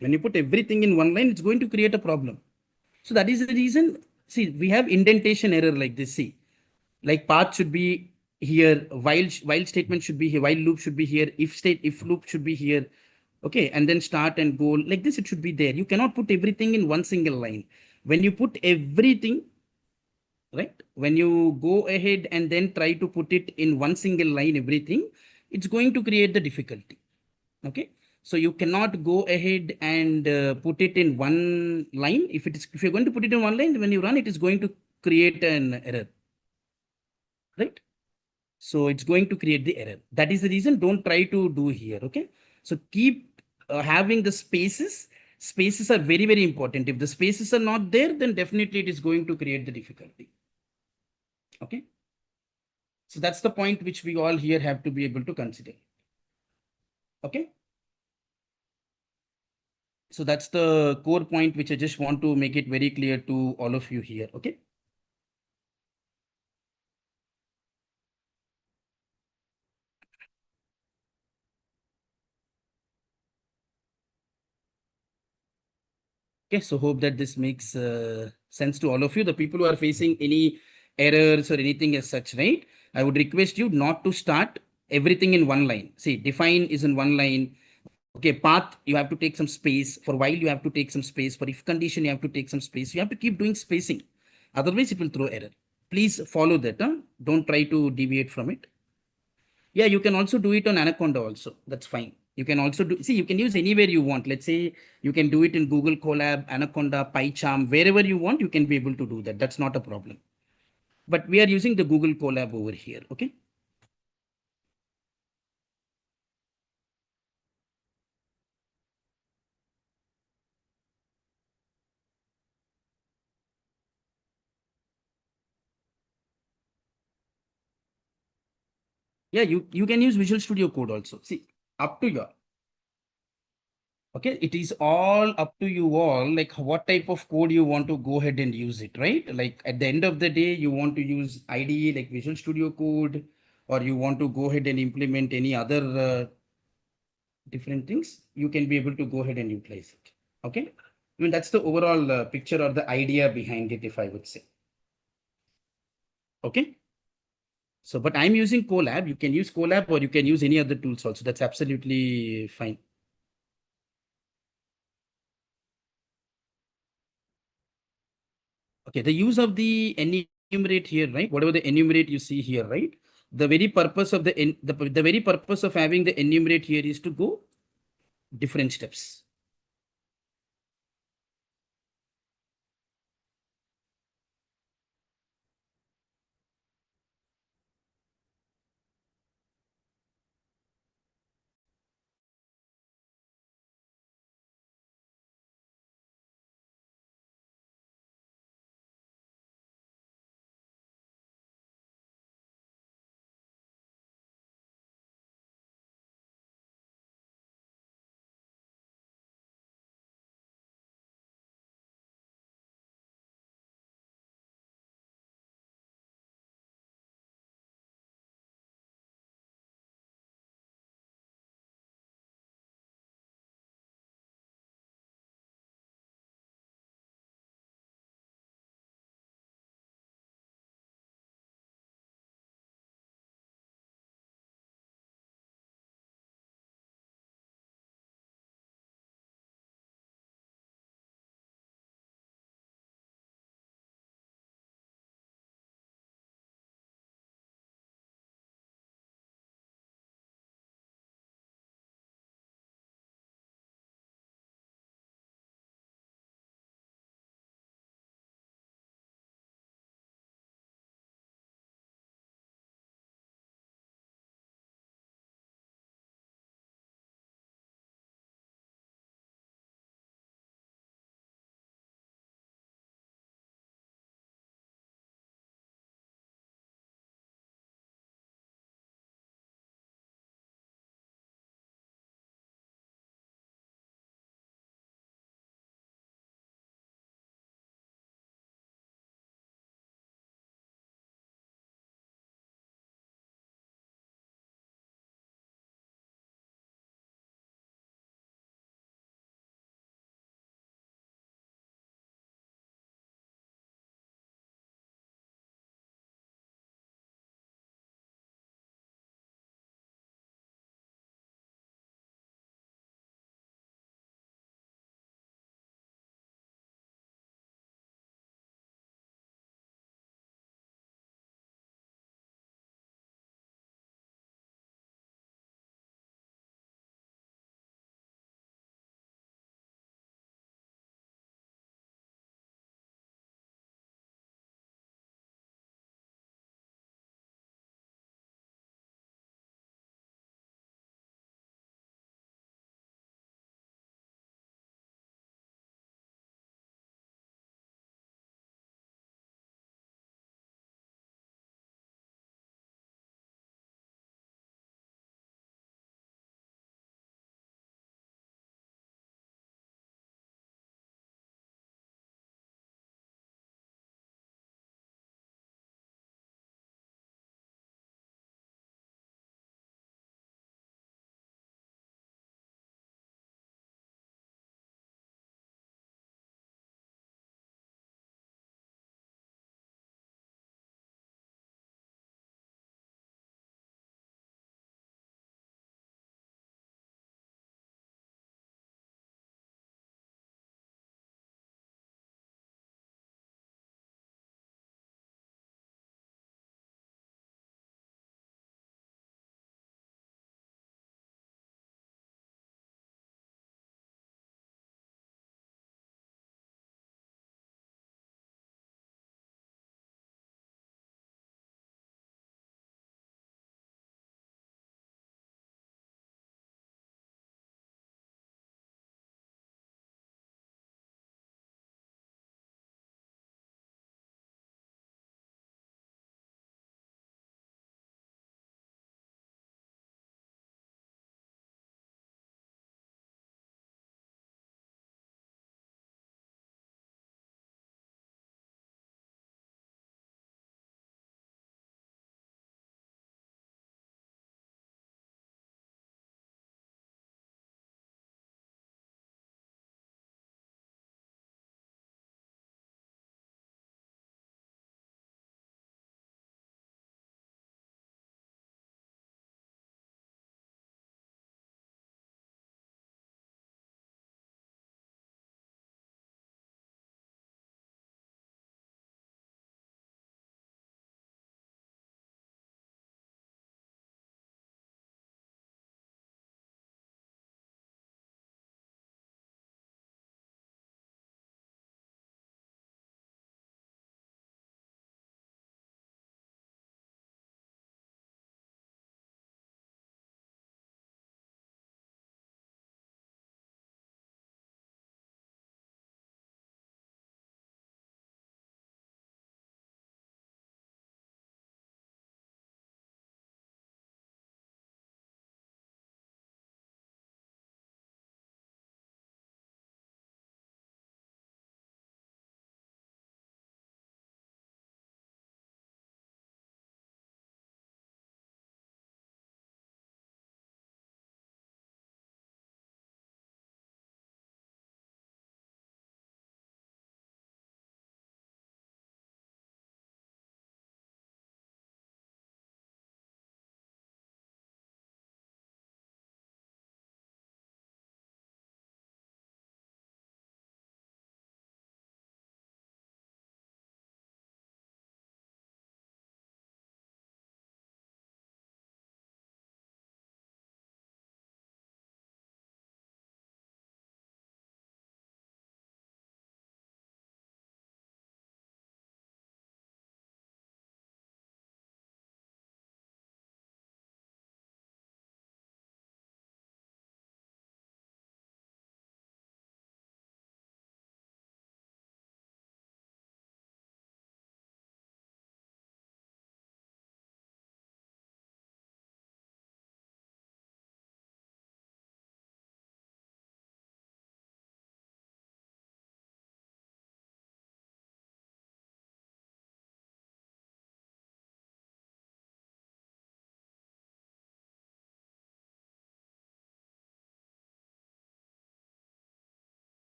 it's going to create a problem. So that is the reason. See, we have indentation error like this. See, like path should be here, while statement should be here, while loop should be here, if loop should be here. Okay, and then start and goal like this, it should be there. You cannot put everything in one single line. When you put everything, right, when you go ahead and then try to put it in one single line, everything, it's going to create the difficulty. Okay, so you cannot go ahead and put it in one line. If you're going to put it in one line, when you run, it is going to create an error, right? So it's going to create the error. That is the reason, don't try to do here. Okay, so keep having the spaces are very, very important. If the spaces are not there, then definitely it is going to create the difficulty. Okay, so that's the point which we all here have to be able to consider. Okay, so that's the core point which I just want to make it very clear to all of you here. Okay, okay, so hope that this makes sense to all of you. The people who are facing any errors or anything as such, right, I would request you not to start everything in one line. See, define is in one line. Okay, path, you have to take some space. For while, you have to take some space. For if condition, you have to take some space. You have to keep doing spacing. Otherwise, it will throw error. Please follow that. Don't try to deviate from it. Yeah, you can also do it on Anaconda also. That's fine. You can also do, see, you can use anywhere you want. Let's say you can do it in Google Colab, Anaconda, PyCharm, wherever you want, you can be able to do that. That's not a problem. But we are using the Google Colab over here. Okay. Yeah, you can use Visual Studio Code also. See, up to your, okay, it is all up to you all, like what type of code you want to go ahead and use it, right? Like at the end of the day, you want to use IDE like Visual Studio Code, or you want to go ahead and implement any other different things, you can be able to go ahead and utilize it. Okay, I mean, that's the overall picture or the idea behind it, if I would say. Okay, so but I'm using Colab. You can use Colab, or you can use any other tools also. That's absolutely fine. Okay, the use of the enumerate here, right? Whatever the enumerate you see here, right? The very purpose of the very purpose of having the enumerate here is to go different steps.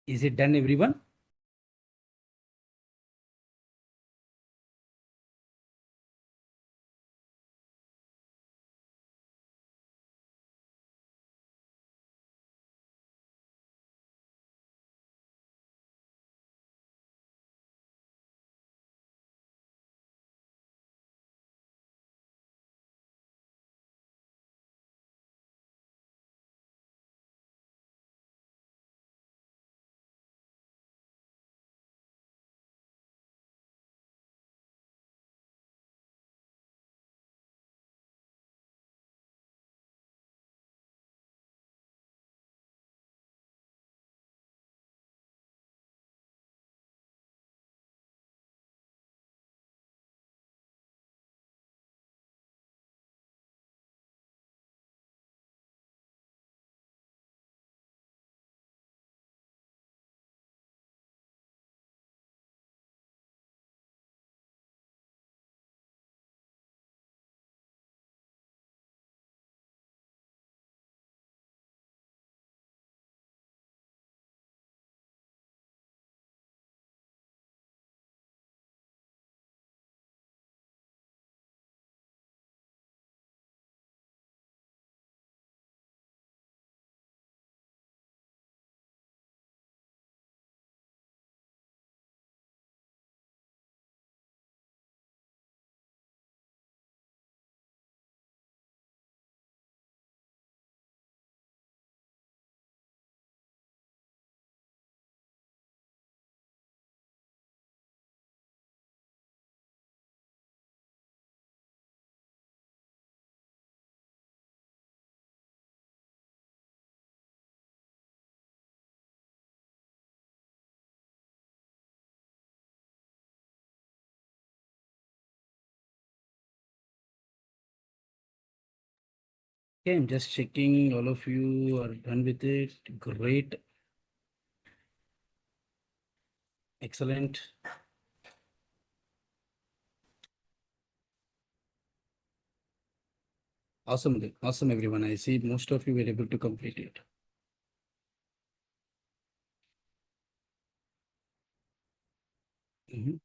Is it done, everyone? Okay, I'm just checking all of you are done with it. Great. Excellent. Awesome. Awesome, everyone. I see most of you were able to complete it. Mhm.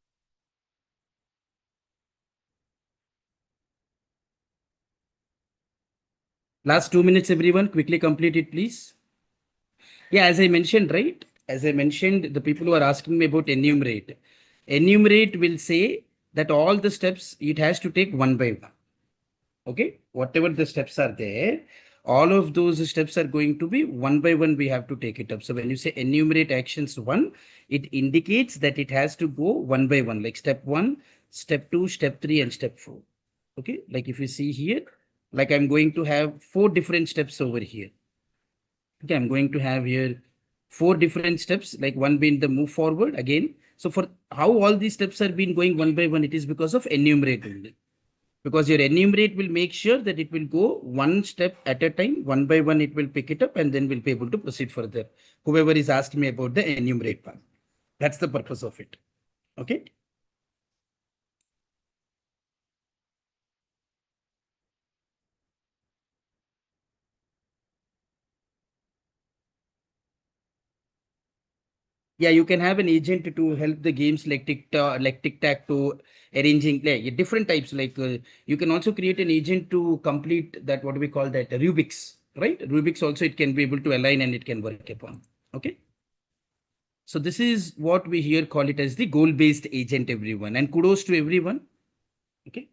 Last 2 minutes, everyone. Quickly complete it, please. Yeah, as I mentioned, right? As I mentioned, the people who are asking me about enumerate. Enumerate will say that all the steps it has to take one by one. Okay, whatever the steps are there, all of those steps are going to be one by one. We have to take it up. So when you say enumerate actions one, it indicates that it has to go one by one, like step one, step two, step three, and step four. Okay, like if you see here, like I'm going to have 4 different steps over here. Okay, I'm going to have here 4 different steps, like one being the move forward again. So for how all these steps are being going one by one, it is because of enumerate only. Because your enumerate will make sure that it will go one step at a time, one by one it will pick it up, and then we'll be able to proceed further. Whoever is asking me about the enumerate part. That's the purpose of it. Okay. Yeah, you can have an agent to help the games like tic tac to arranging like different types. Like you can also create an agent to complete that. What do we call that? Rubik's, right? Rubik's also it can be able to align and it can work upon. Okay. So this is what we here call it as the goal-based agent, everyone. And kudos to everyone. Okay.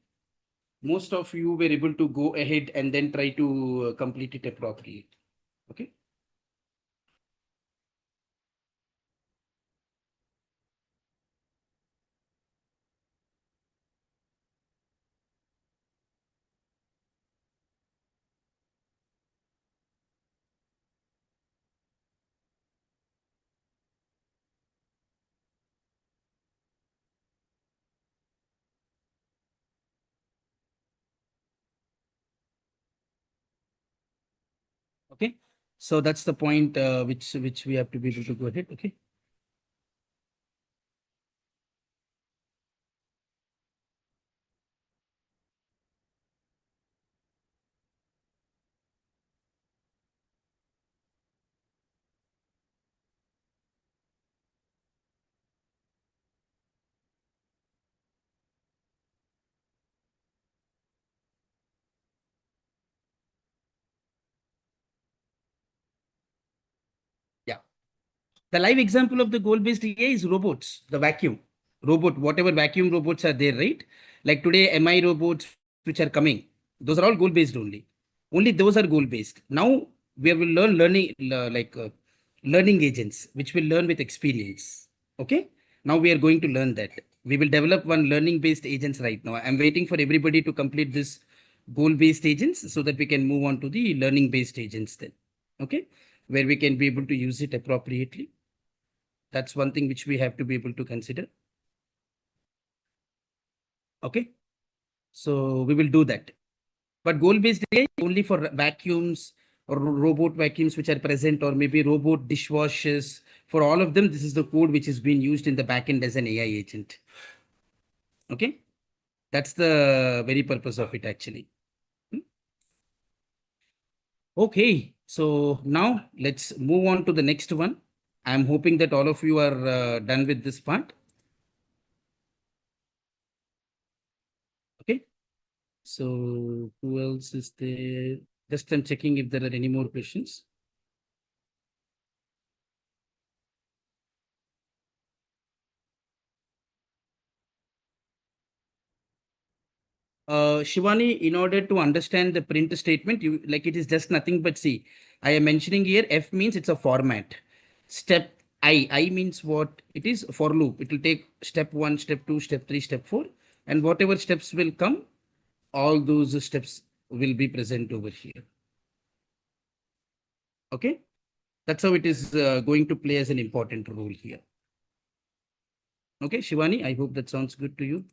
Most of you were able to go ahead and then try to complete it appropriately. Okay. Okay. So that's the point which we have to be able to go ahead. Okay. The live example of the goal-based AI is robots, the vacuum robot, whatever vacuum robots are there, right? Like today, MI robots which are coming, those are all goal-based only. Only those are goal-based. Now we will learn learning agents, which will learn with experience. Okay. Now we are going to learn that. We will develop one learning-based agents right now. I'm waiting for everybody to complete this goal-based agents so that we can move on to the learning-based agents then. Okay, where we can be able to use it appropriately. That's one thing which we have to be able to consider. Okay, so we will do that. But goal-based AI only for vacuums or robot vacuums which are present, or maybe robot dishwashers. For all of them, this is the code which is being used in the backend as an AI agent. Okay, that's the very purpose of it actually. Okay, so now let's move on to the next one. I'm hoping that all of you are done with this part. Okay, so who else is there? Just I'm checking if there are any more questions. Shivani, in order to understand the print statement, you like it is just nothing but see. I am mentioning here F means it's a format. Step I means what? It is for loop. It will take step 1, step 2, step 3, step 4, and whatever steps will come, all those steps will be present over here. Okay, that's how it is going to play as an important role here. Okay, Shivani, I hope that sounds good to you.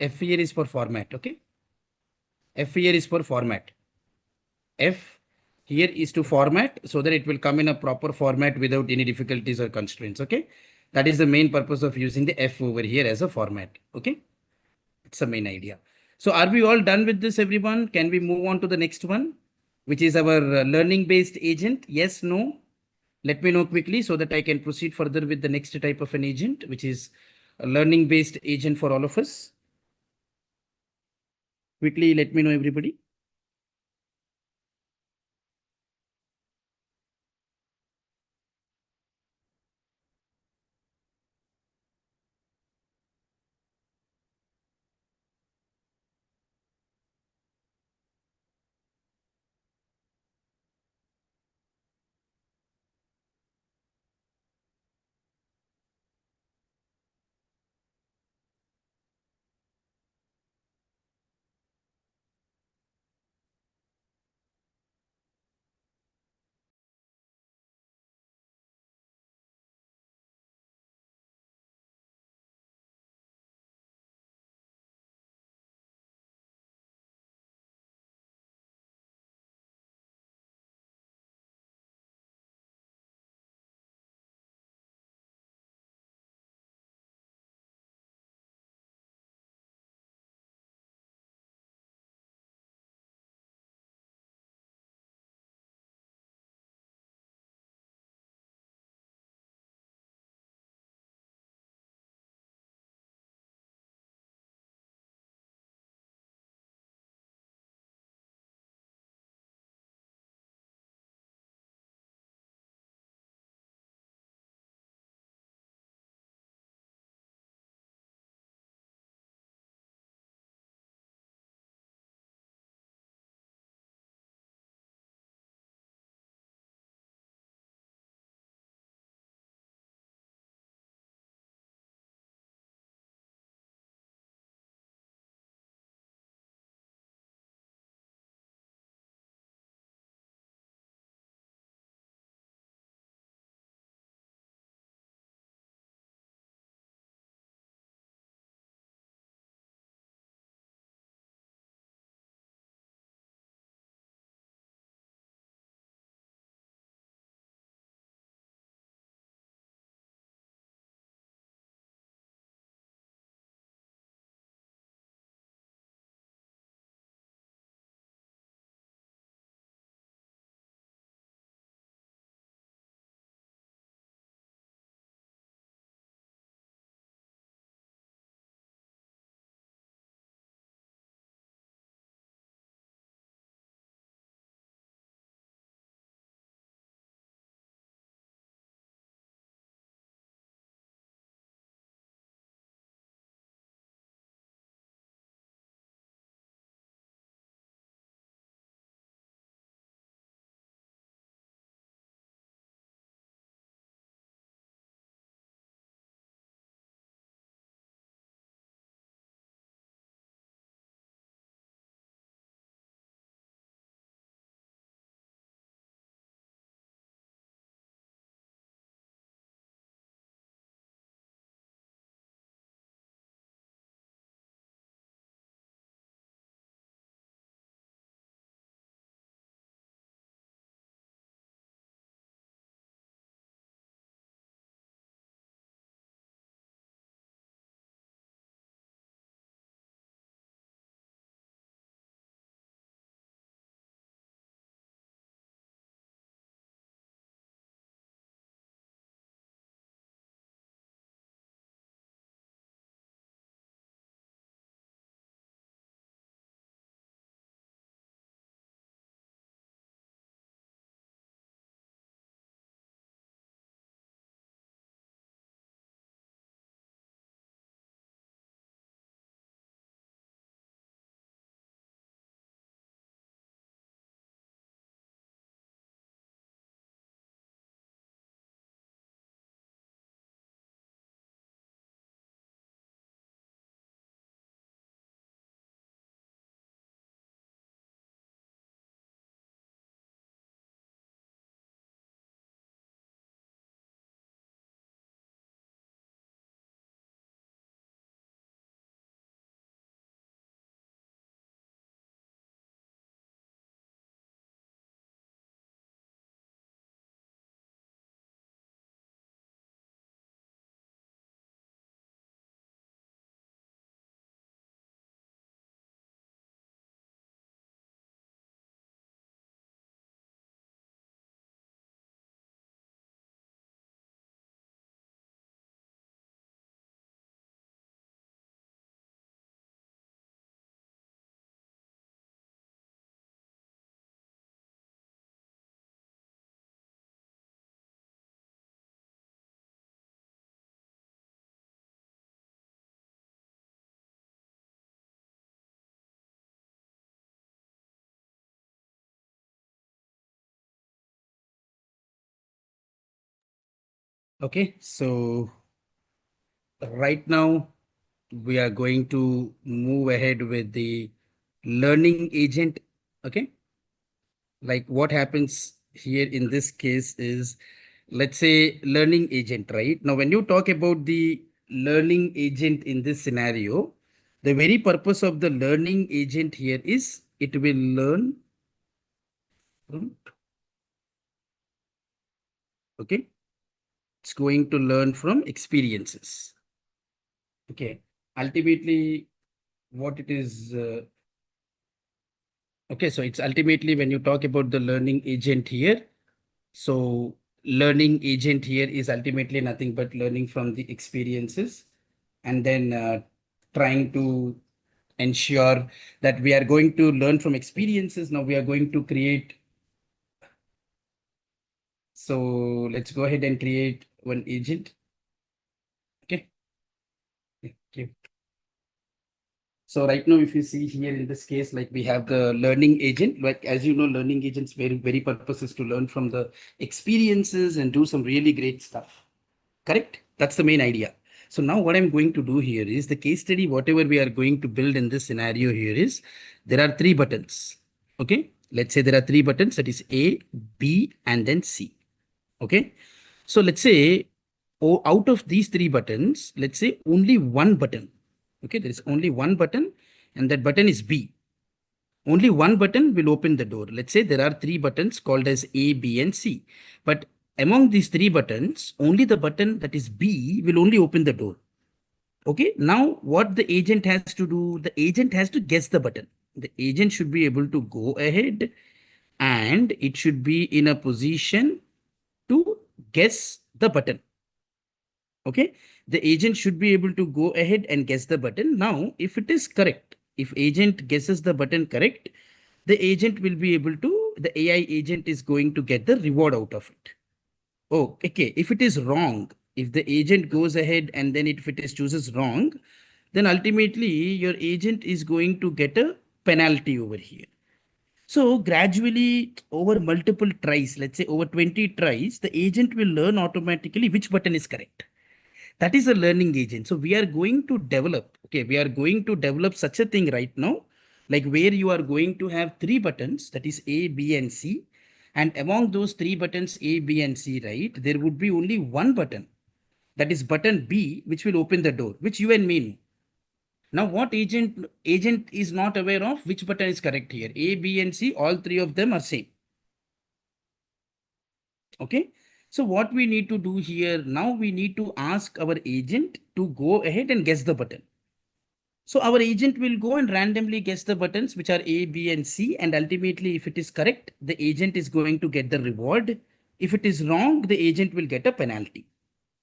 F here is for format. Okay, F here is for format. F here is to format so that it will come in a proper format without any difficulties or constraints. Okay, that is the main purpose of using the F over here as a format. Okay, it's the main idea. So are we all done with this, everyone? Can we move on to the next one, which is our learning based agent? Yes, no? Let me know quickly so that I can proceed further with the next type of an agent, which is a learning based agent for all of us. Quickly, let me know, everybody. Okay, so right now we are going to move ahead with the learning agent. Okay, like what happens here in this case is, let's say learning agent, right? Now when you talk about the learning agent in this scenario, the very purpose of the learning agent here is it will learn from, okay, it's going to learn from experiences. Okay, ultimately what it is, okay, so it's ultimately when you talk about the learning agent here, so learning agent here is ultimately nothing but learning from the experiences, and then trying to ensure that we are going to learn from experiences. Now we are going to create, so let's go ahead and create one agent. Okay. Okay. So right now, if you see here in this case, like we have the learning agent, like as you know, learning agents very purpose is to learn from the experiences and do some really great stuff. Correct? That's the main idea. So now what I'm going to do here is the case study, whatever we are going to build in this scenario here is, there are three buttons. Okay. Let's say there are three buttons, that is A, B, and then C. Okay. So let's say, oh, out of these three buttons, let's say only one button. Okay. There is only one button, and that button is B. Only one button will open the door. Let's say there are three buttons called as A, B, and C. But among these three buttons, only the button that is B will only open the door. Okay. Now what the agent has to do, the agent has to guess the button. The agent should be able to go ahead and it should be in a position to guess the button. Okay. The agent should be able to go ahead and guess the button. Now, if it is correct, if agent guesses the button correct, the agent will be able to, the AI agent is going to get the reward out of it. Oh, okay. If it is wrong, if the agent goes ahead and then if it is chooses wrong, then ultimately your agent is going to get a penalty over here. So gradually over multiple tries, let's say over 20 tries, the agent will learn automatically which button is correct. That is a learning agent. So we are going to develop, okay, we are going to develop such a thing right now, like where you are going to have three buttons, that is A, B, and C. And among those three buttons, A, B, and C, right, there would be only one button, that is button B, which will open the door, which you and me know. Now, what agent is not aware of which button is correct here. A, B, and C, all three of them are same. Okay. So what we need to do here, now we need to ask our agent to go ahead and guess the button. So our agent will go and randomly guess the buttons which are A, B, and C, and ultimately if it is correct, the agent is going to get the reward. If it is wrong, the agent will get a penalty.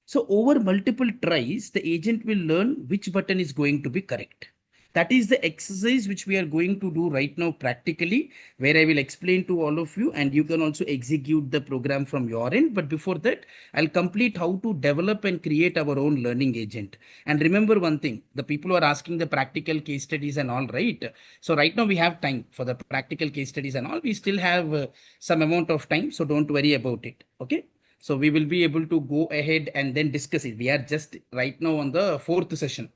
So over multiple tries, the agent will learn which button is going to be correct. That is the exercise which we are going to do right now practically, where I will explain to all of you and you can also execute the program from your end. But before that, I'll complete how to develop and create our own learning agent. And remember one thing, the people who are asking the practical case studies and all, right? So right now we have time for the practical case studies and all. We still have some amount of time, so don't worry about it. Okay. So we will be able to go ahead and then discuss it. We are just right now on the fourth session.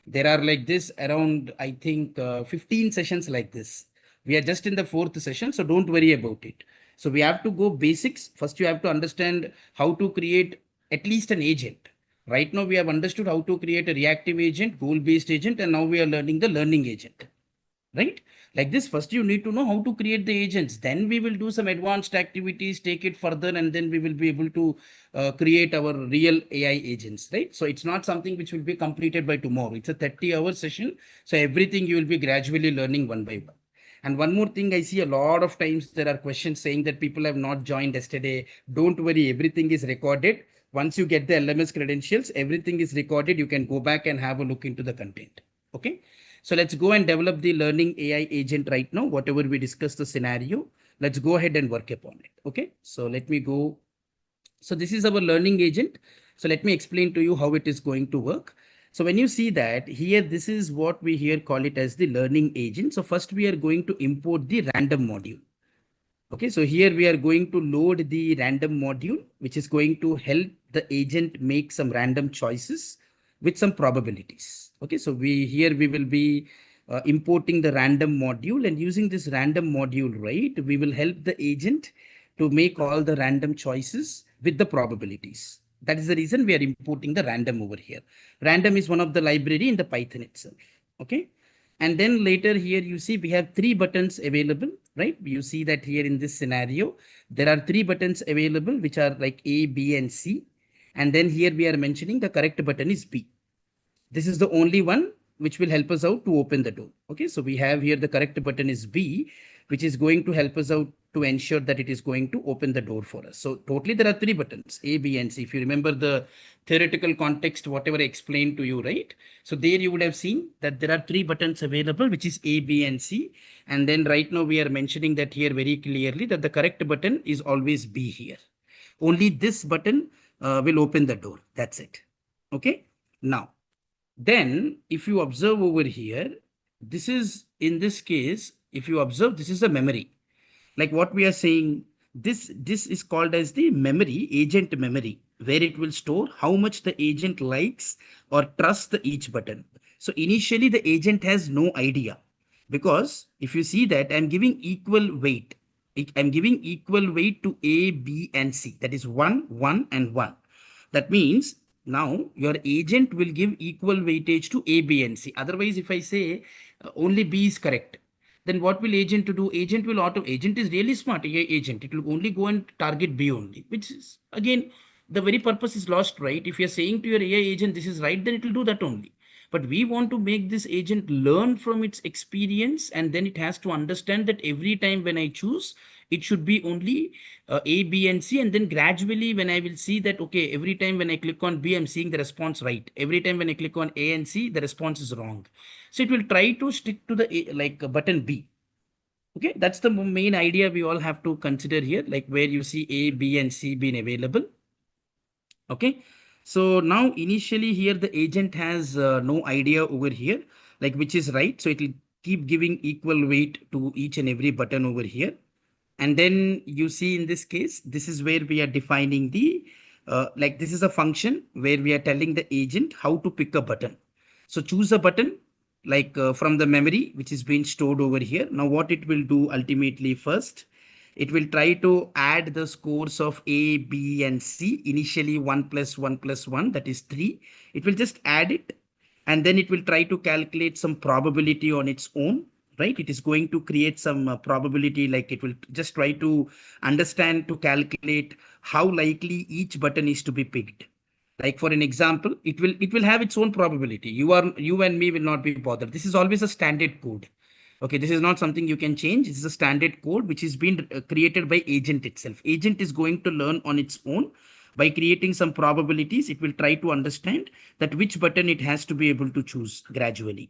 There are like this around, I think, 15 sessions like this. We are just in the fourth session, so don't worry about it. So we have to go basics. First, you have to understand how to create at least an agent. Right now, we have understood how to create a reactive agent, goal-based agent, and now we are learning the learning agent. Right? Like this, first you need to know how to create the agents. Then we will do some advanced activities, take it further, and then we will be able to create our real AI agents, right? So it's not something which will be completed by tomorrow. It's a 30-hour session. So everything you will be gradually learning one by one. And one more thing, I see a lot of times there are questions saying that people have not joined yesterday. Don't worry, everything is recorded. Once you get the LMS credentials, everything is recorded. You can go back and have a look into the content. Okay. So let's go and develop the learning AI agent right now. Whatever we discussed the scenario, let's go ahead and work upon it. Okay. So let me go. So this is our learning agent. So let me explain to you how it is going to work. So when you see that here, this is what we here call it as the learning agent. So first we are going to import the random module. Okay, so here we are going to load the random module, which is going to help the agent make some random choices with some probabilities. Okay, so we will be importing the random module, and using this random module, right, we will help the agent to make all the random choices with the probabilities. That is the reason we are importing the random over here. Random is one of the library in the Python itself. Okay. And then later here you see we have three buttons available, right? You see that here in this scenario, there are three buttons available, which are like A, B, and C. And then here we are mentioning the correct button is B. This is the only one which will help us out to open the door. Okay, so we have here the correct button is B, which is going to help us out to ensure that it is going to open the door for us. So totally there are three buttons, A, B, and C. If you remember the theoretical context, whatever I explained to you, right? So there you would have seen that there are three buttons available, which is A, B, and C. And then right now we are mentioning that here very clearly that the correct button is always B here. Only this button will open the door. That's it. Okay. Now, then if you observe over here, this is in this case, if you observe, this is the memory. Like what we are saying, this is called as the memory, agent memory, where it will store how much the agent likes or trusts the each button. So initially the agent has no idea, because if you see that I'm giving equal weight, I'm giving equal weight to A, B, and C. That is 1, 1, and 1. That means now your agent will give equal weightage to A, B, and C. Otherwise, if I say only B is correct, then what will agent to do? Agent will agent is really smart. AI agent, it will only go and target B only, which is again the very purpose is lost, right? If you're saying to your AI agent this is right, then it will do that only. But we want to make this agent learn from its experience, and then it has to understand that every time when I choose, it should be only A, B, and C. And then gradually when I will see that, okay, every time when I click on B, I'm seeing the response right. Every time when I click on A and C, the response is wrong. So it will try to stick to the button B. Okay, that's the main idea we all have to consider here, like where you see A, B, and C being available. Okay, so now initially here the agent has no idea over here, like which is right. So it will keep giving equal weight to each and every button over here. And then you see in this case, this is where we are defining the, like this is a function where we are telling the agent how to pick a button. So choose a button like from the memory, which is being stored over here. Now what it will do ultimately first, it will try to add the scores of A, B, and C. Initially 1 plus 1 plus 1, that is 3. It will just add it, and then it will try to calculate some probability on its own, right? It is going to create some probability, like it will just try to understand to calculate how likely each button is to be picked. Like for an example, it will have its own probability. You and me will not be bothered. This is always a standard code. Okay, this is not something you can change. This is a standard code which is being created by agent itself. Agent is going to learn on its own by creating some probabilities. It will try to understand that which button it has to be able to choose gradually.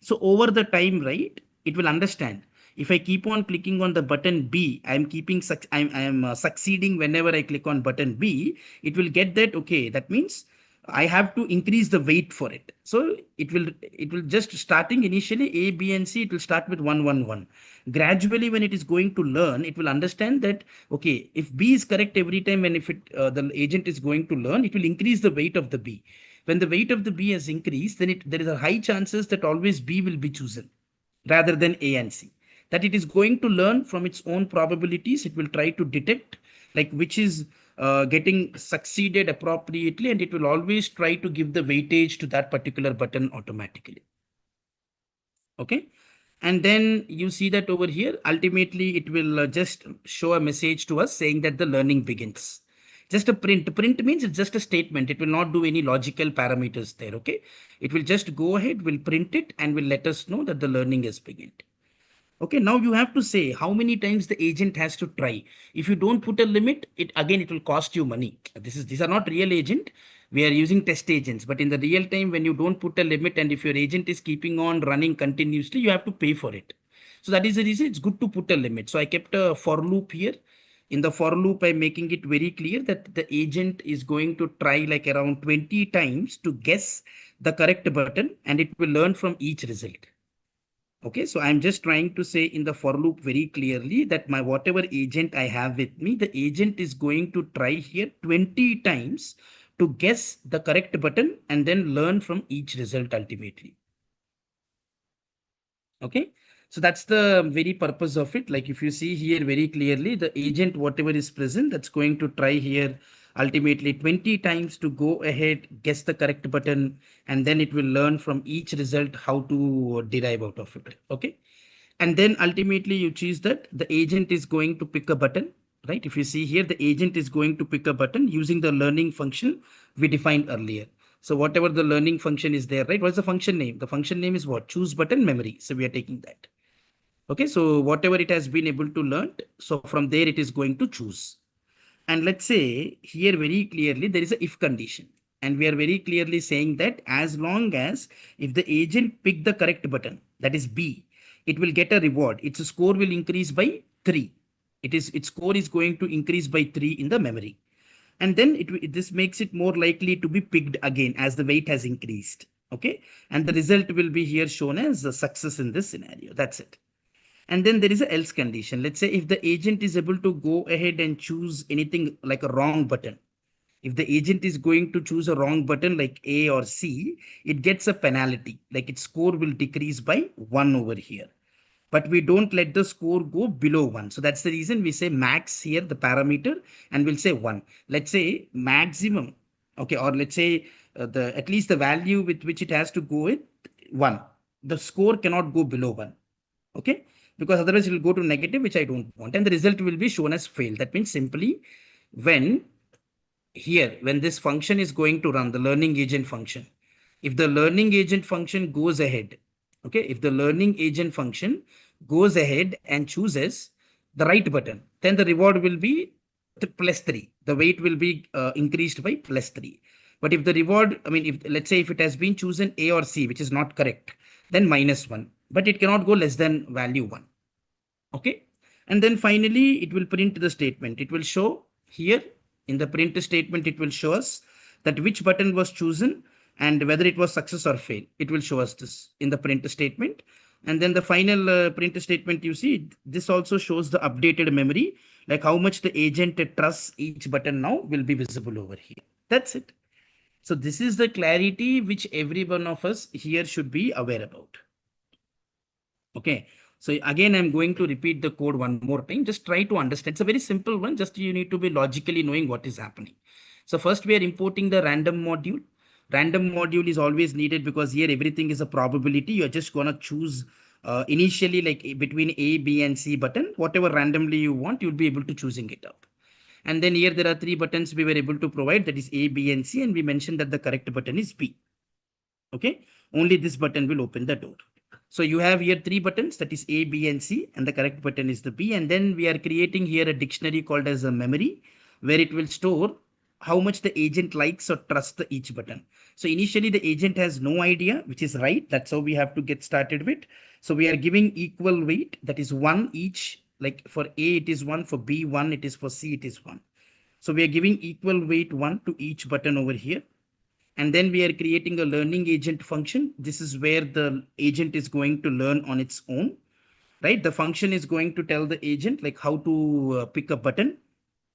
So over the time, right, it will understand. If I keep on clicking on the button B, I'm succeeding whenever I click on button B. It will get that, okay, that means I have to increase the weight for it. So it will just starting initially A, B, and C. It will start with 1, 1, 1. Gradually, when it is going to learn, it will understand that, okay, if B is correct every time, and if the agent is going to learn, it will increase the weight of the B. When the weight of the B has increased, then there is a high chances that always B will be chosen rather than A and C. That it is going to learn from its own probabilities. It will try to detect like which is getting succeeded appropriately, and it will always try to give the weightage to that particular button automatically. Okay. And then you see that over here, ultimately it will just show a message to us saying that the learning begins. Just a print. Print means it's just a statement. It will not do any logical parameters there. Okay. It will just go ahead, will print it, and will let us know that the learning has begun. Okay, now you have to say how many times the agent has to try. If you don't put a limit, it will cost you money. These are not real agent. We are using test agents, but in the real time, when you don't put a limit, and if your agent is keeping on running continuously, you have to pay for it. So that is the reason it's good to put a limit. So I kept a for loop here. In the for loop, I'm making it very clear that the agent is going to try like around 20 times to guess the correct button, and it will learn from each result. Okay, so I'm just trying to say in the for loop very clearly that my whatever agent I have with me, the agent is going to try here 20 times to guess the correct button and then learn from each result ultimately. Okay, so that's the very purpose of it. Like if you see here very clearly, the agent, whatever is present, that's going to try here ultimately 20 times to go ahead, guess the correct button, and then it will learn from each result how to derive out of it. Okay, and then ultimately you choose that the agent is going to pick a button, right? If you see here, the agent is going to pick a button using the learning function we defined earlier. So whatever the learning function is there, right? What's the function name? The function name is what? Choose button memory. So we are taking that. Okay, so whatever it has been able to learn, so from there it is going to choose. And let's say here very clearly there is a if condition. And we are very clearly saying that as long as if the agent pick the correct button, that is B, it will get a reward. Its score will increase by 3. Its score is going to increase by 3 in the memory. And then this makes it more likely to be picked again as the weight has increased. Okay, and the result will be here shown as a success in this scenario. That's it. And then there is a else condition. Let's say if the agent is able to go ahead and choose anything like a wrong button. If the agent is going to choose a wrong button like A or C, it gets a penalty, like its score will decrease by 1 over here. But we don't let the score go below 1. So that's the reason we say max here, the parameter, and we'll say 1. Let's say maximum, okay, or let's say the at least the value with which it has to go with 1. The score cannot go below 1. Okay, because otherwise it will go to negative, which I don't want, and the result will be shown as failed. That means simply when here, when this function is going to run the learning agent function, if the learning agent function goes ahead, okay, if the learning agent function goes ahead and chooses the right button, then the reward will be plus 3. The weight will be increased by plus 3. But if the reward, I mean, if let's say if it has been chosen A or C, which is not correct, then minus 1. But it cannot go less than value 1. Okay, and then finally it will print the statement. It will show here in the print statement, it will show us that which button was chosen and whether it was success or fail. It will show us this in the print statement. And then the final print statement, you see, this also shows the updated memory, like how much the agent trusts each button now will be visible over here. That's it. So this is the clarity which every one of us here should be aware about. Okay, so again, I'm going to repeat the code one more time. Just try to understand. It's a very simple one. Just you need to be logically knowing what is happening. So first we are importing the random module. Random module is always needed because here everything is a probability. You're just going to choose initially like between A, B and C button, whatever randomly you want, you'll be able to choosing it up. And then here there are 3 buttons we were able to provide, that is A, B and C, and we mentioned that the correct button is B. Okay, only this button will open the door. So you have here 3 buttons, that is A, B and C, and the correct button is the B. And then we are creating here a dictionary called as a memory, where it will store how much the agent likes or trusts each button. So initially the agent has no idea, which is right. That's how we have to get started with. So we are giving equal weight, that is 1 each. Like for A it is 1, for B 1, it is for C it is 1. So we are giving equal weight 1 to each button over here. And then we are creating a learning agent function. This is where the agent is going to learn on its own, right? The function is going to tell the agent like how to pick a button,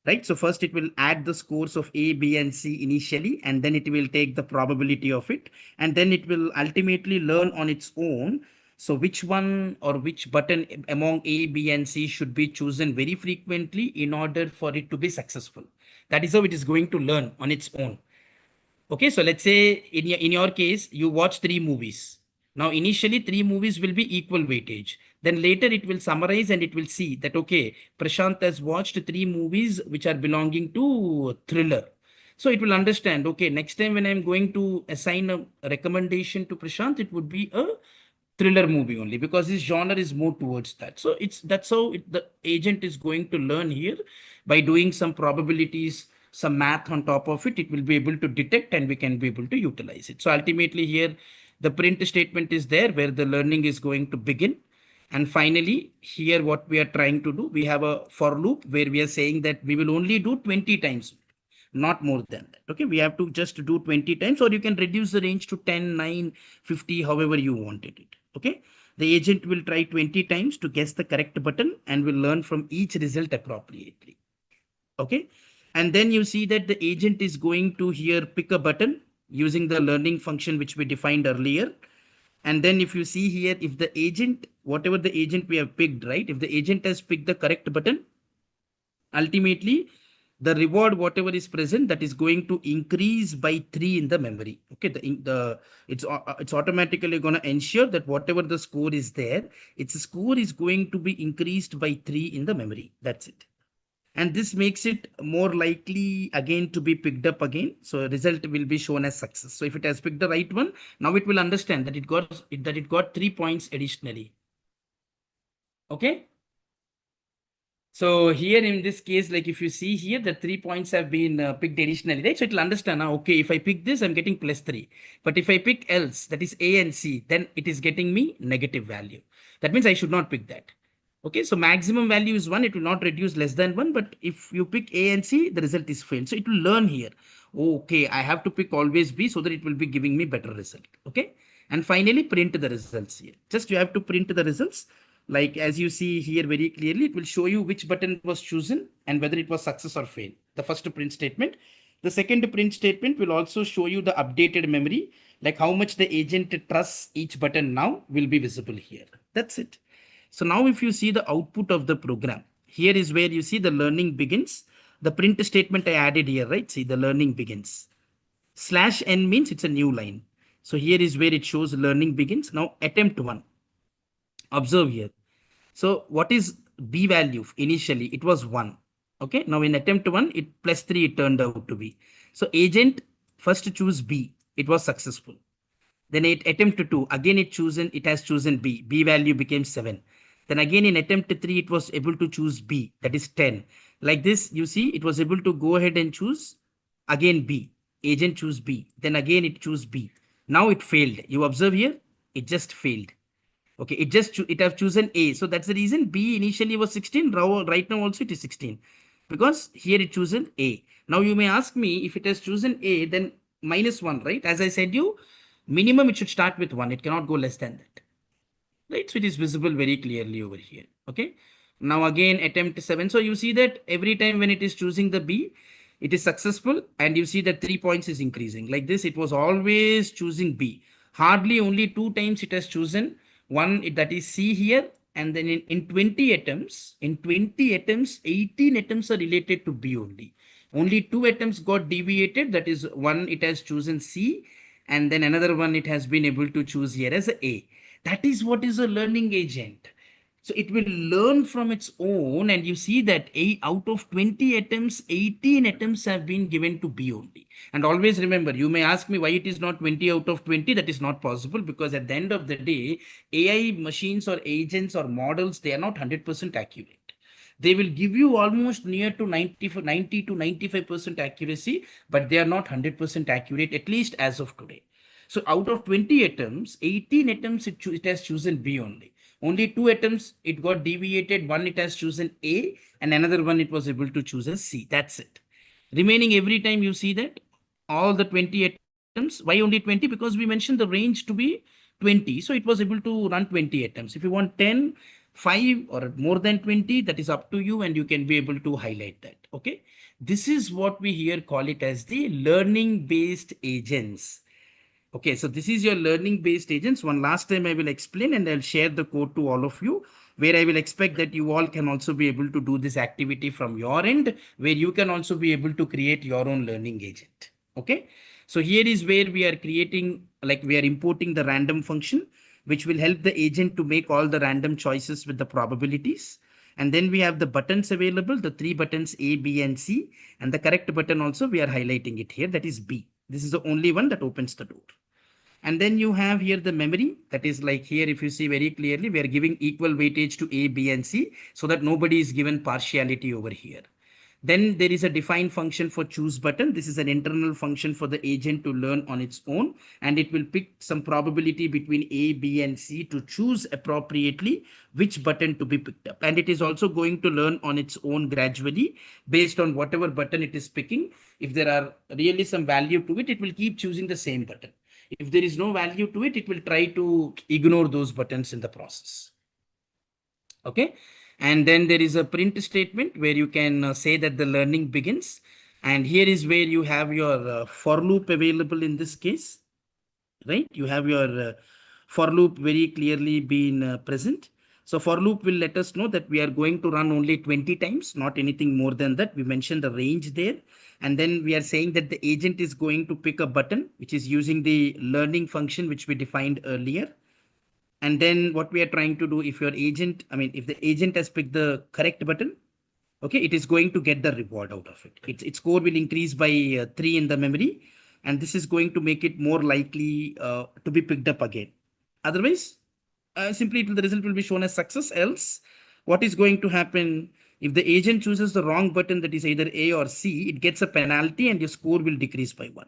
right? So first it will add the scores of A, B and C initially, and then it will take the probability of it. And then it will ultimately learn on its own. So which one or which button among A, B and C should be chosen very frequently in order for it to be successful. That is how it is going to learn on its own. Okay, so let's say in your case, you watch 3 movies. Now, initially 3 movies will be equal weightage. Then later it will summarize and it will see that, okay, Prashant has watched 3 movies which are belonging to thriller. So it will understand, okay, next time when I'm going to assign a recommendation to Prashant, it would be a thriller movie only because his genre is more towards that. So that's how the agent is going to learn here by doing some probabilities, some math on top of it. It will be able to detect and we can be able to utilize it. So ultimately here the print statement is there where the learning is going to begin. And finally here what we are trying to do, we have a for loop where we are saying that we will only do 20 times, not more than that. Okay, we have to just do 20 times, or you can reduce the range to 10, 9, 50, however you wanted it. Okay, The agent will try 20 times to guess the correct button and will learn from each result appropriately. Okay. And then you see that the agent is going to here pick a button using the learning function which we defined earlier. And then if you see here, if the agent, whatever the agent we have picked, right? If the agent has picked the correct button, ultimately the reward whatever is present, that is going to increase by 3 in the memory. Okay, it's automatically going to ensure that whatever the score is there, its score is going to be increased by 3 in the memory. That's it. And this makes it more likely again to be picked up again, so result will be shown as success. So if it has picked the right one, now it will understand that it got 3 points additionally. Okay. So here in this case, like if you see here, the 3 points have been picked additionally, right? So it will understand now, okay, if I pick this, I'm getting +3. But if I pick else, that is A and C, then it is getting me negative value. That means I should not pick that. Okay, so maximum value is 1, it will not reduce less than 1. But if you pick A and C, the result is failed. So it will learn here, okay, I have to pick always B so that it will be giving me better result. Okay. And finally, print the results here. Just you have to print the results. Like as you see here very clearly, it will show you which button was chosen and whether it was success or fail. The first print statement. The second print statement will also show you the updated memory, like how much the agent trusts each button now will be visible here. That's it. So now if you see the output of the program, here is where you see the learning begins. The print statement I added here, right? See, the learning begins. /n means it's a new line. So here is where it shows learning begins. Now attempt 1. Observe here. So what is B value initially? It was 1. Okay. Now in attempt 1, it +3 it turned out to be. So agent first choose B. It was successful. Then it attempt 2. Again it has chosen B. B value became 7. Then again in attempt 3, it was able to choose B. That is 10. Like this, you see, it was able to go ahead and choose again B. Agent choose B. Then again it choose B. Now it failed. You observe here, it just failed. Okay, it have chosen A. So that's the reason B initially was 16. Right now also it is 16 because here it chosen A. Now you may ask me, if it has chosen A, then -1, right? As I said you, minimum it should start with 1. It cannot go less than that. Right, so it is visible very clearly over here. Okay, now again attempt 7. So you see that every time when it is choosing the B, it is successful, and you see that 3 points is increasing. Like this, it was always choosing B. Hardly only 2 times it has chosen one, that is C here. And then in 20 attempts, 18 attempts are related to B only. Only 2 attempts got deviated. That is, one it has chosen C, and then another one it has been able to choose here as A. That is what is a learning agent. So it will learn from its own, and you see that out of 20 attempts, 18 attempts have been given to B only. And always remember, you may ask me why it is not 20 out of 20. That is not possible, because at the end of the day, AI machines or agents or models, they are not 100% accurate. They will give you almost near to 90 to 95% accuracy, but they are not 100% accurate, at least as of today. So out of 20 attempts, 18 attempts it has chosen B only. Only 2 attempts it got deviated. One it has chosen A, and another one it was able to choose as C. That's it. Remaining every time you see that all the 20 attempts. Why only 20? Because we mentioned the range to be 20. So it was able to run 20 attempts. If you want 10, 5 or more than 20, that is up to you, and you can be able to highlight that. Okay. This is what we here call it as the learning based agents. Okay, so this is your learning based agents. One last time I will explain, and I'll share the code to all of you, where I will expect that you all can also be able to do this activity from your end, where you can also be able to create your own learning agent. Okay, so here is where we are creating, like we are importing the random function, which will help the agent to make all the random choices with the probabilities. And then we have the buttons available, the 3 buttons A, B, and C. And the correct button also, we are highlighting it here, that is B. This is the only one that opens the door. And then you have here the memory, that is like here, if you see very clearly, we are giving equal weightage to A, B, and C, so that nobody is given partiality over here. Then there is a defined function for choose button. This is an internal function for the agent to learn on its own, and it will pick some probability between A, B, and C to choose appropriately which button to be picked up. And it is also going to learn on its own gradually based on whatever button it is picking. If there are really some value to it, it will keep choosing the same button. If there is no value to it, it will try to ignore those buttons in the process. Okay. And then there is a print statement where you can say that the learning begins. And here is where you have your for loop available in this case, right? You have your for loop very clearly been present. So for loop will let us know that we are going to run only 20 times, not anything more than that. We mentioned the range there. And then we are saying that the agent is going to pick a button, which is using the learning function, which we defined earlier. And then what we are trying to do, if your agent, I mean, if the agent has picked the correct button, okay, it is going to get the reward out of it. Its score will increase by 3 in the memory, and this is going to make it more likely to be picked up again. Otherwise, simply the result will be shown as success. Else, what is going to happen if the agent chooses the wrong button, that is either A or C, it gets a penalty and your score will decrease by 1.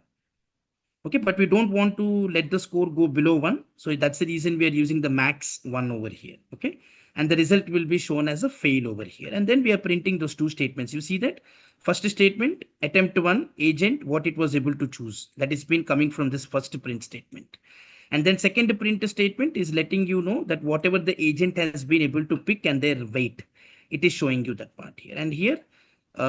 Okay, but we don't want to let the score go below 1. So that's the reason we are using the max 1 over here. Okay, and the result will be shown as a fail over here. And then we are printing those two statements. You see that first statement, attempt 1, agent, what it was able to choose. That is been coming from this first print statement. And then second print statement is letting you know that whatever the agent has been able to pick and their weight, it is showing you that part here. And here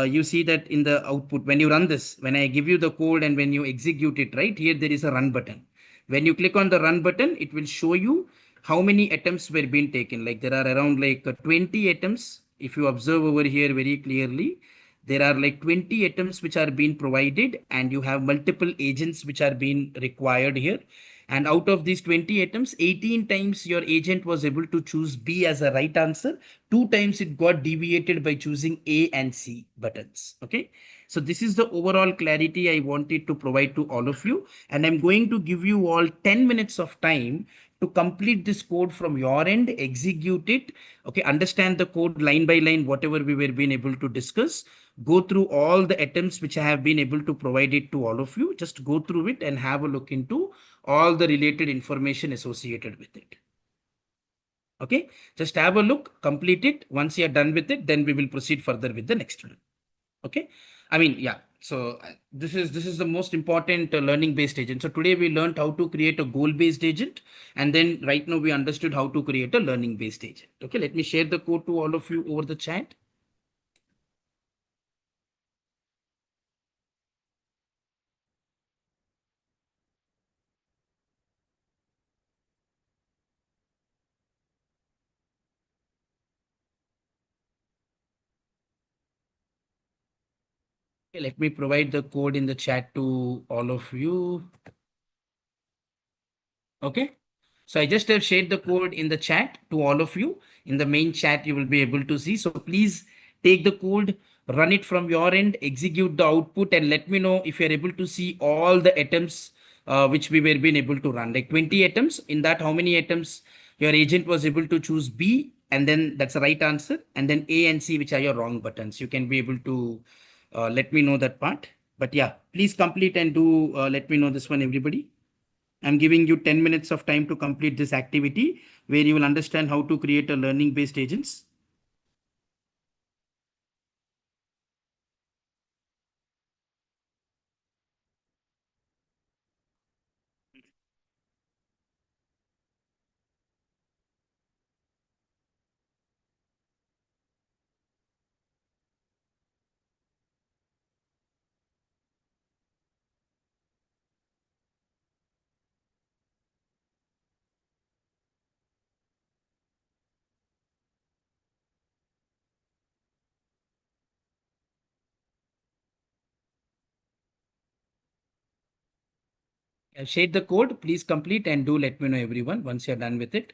you see that in the output, when you run this, when I give you the code and when you execute it, right here, there is a run button. When you click on the run button, it will show you how many attempts were being taken. Like there are around like 20 attempts. If you observe over here very clearly, there are like 20 attempts which are being provided, and you have multiple agents which are being required here. And out of these 20 attempts, 18 times your agent was able to choose B as a right answer. 2 times it got deviated by choosing A and C buttons. Okay. So this is the overall clarity I wanted to provide to all of you. And I'm going to give you all 10 minutes of time to complete this code from your end, execute it. Okay. Understand the code line by line, whatever we were being able to discuss. Go through all the attempts which I have been able to provide it to all of you. Just go through it and have a look into all the related information associated with it. Okay, just have a look, complete it. Once you are done with it, then we will proceed further with the next one. Okay, I mean, yeah. So this is the most important learning based agent. So today we learned how to create a goal based agent, and then right now we understood how to create a learning based agent. Okay, let me share the code to all of you over the chat. Okay, let me provide the code in the chat to all of you. Okay. So I just have shared the code in the chat to all of you. In the main chat, you will be able to see. So please take the code, run it from your end, execute the output, and let me know if you're able to see all the attempts which we were being able to run. Like 20 attempts. In that, how many attempts your agent was able to choose B, and then that's the right answer, and then A and C, which are your wrong buttons. You can be able to let me know that part. But yeah, please complete and do let me know this one, everybody. I'm giving you 10 minutes of time to complete this activity where you will understand how to create a learning based agents. I've shared the code. Please complete and do let me know, everyone, once you're done with it.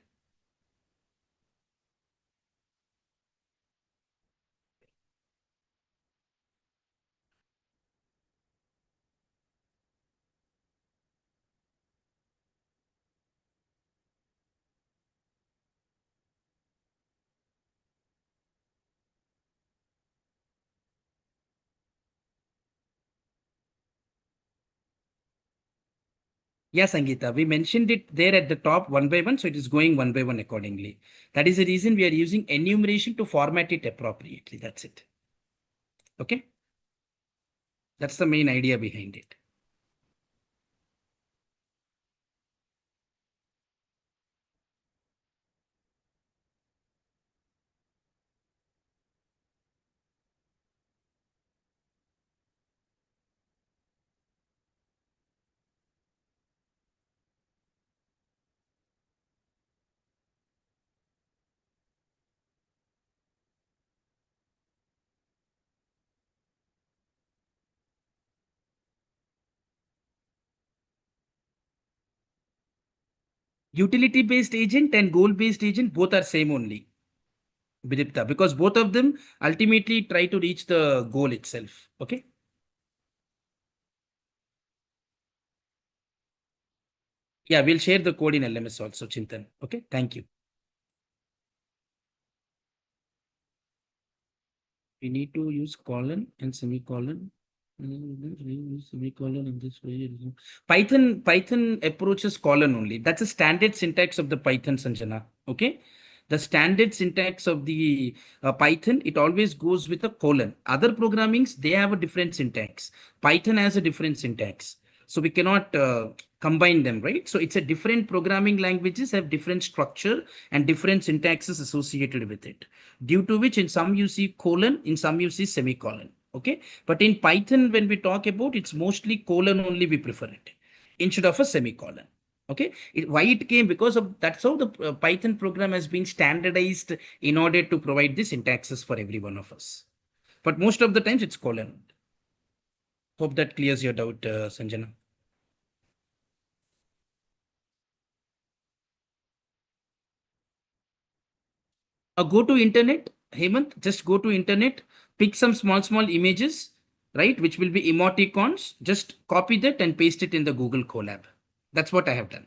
Yes, Sangeeta, we mentioned it there at the top one by one, so it is going one by one accordingly. That is the reason we are using enumeration to format it appropriately. That's it. Okay. That's the main idea behind it. Utility based agent and goal based agent both are same only, Bidipta, because both of them ultimately try to reach the goal itself. Okay. Yeah, we'll share the code in LMS also, Chintan. Okay, thank you. We need to use colon and semicolon. Semicolon in this way. Python approaches colon only. That's a standard syntax of the Python, Sanjana. Okay. The standard syntax of the Python, it always goes with a colon. Other programmings, they have a different syntax. Python has a different syntax. So we cannot combine them, right? So it's a different programming languages have different structure and different syntaxes associated with it, due to which in some you see colon, in some you see semicolon. Okay. But in Python, when we talk about, it's mostly colon only we prefer it instead of a semicolon. Okay. Why it came? Because of that's how the Python program has been standardized in order to provide the syntaxes for every one of us. But most of the times it's colon. Hope that clears your doubt, Sanjana. Go to internet, Hemant, just go to internet, pick some small images, right, which will be emoticons. Just copy that and paste it in the Google Colab. That's what I have done.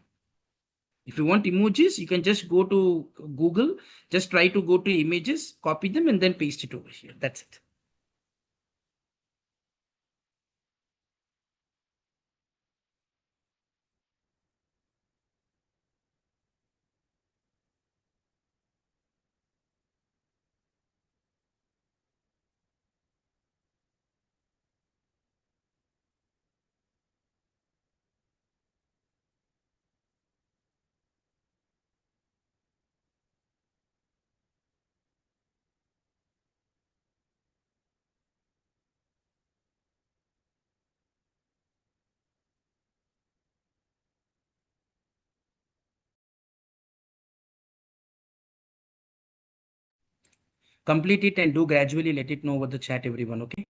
If you want emojis, you can just go to Google, just try to go to images, copy them, and then paste it over here. That's it. Complete it and do gradually let it know over the chat, everyone. Okay.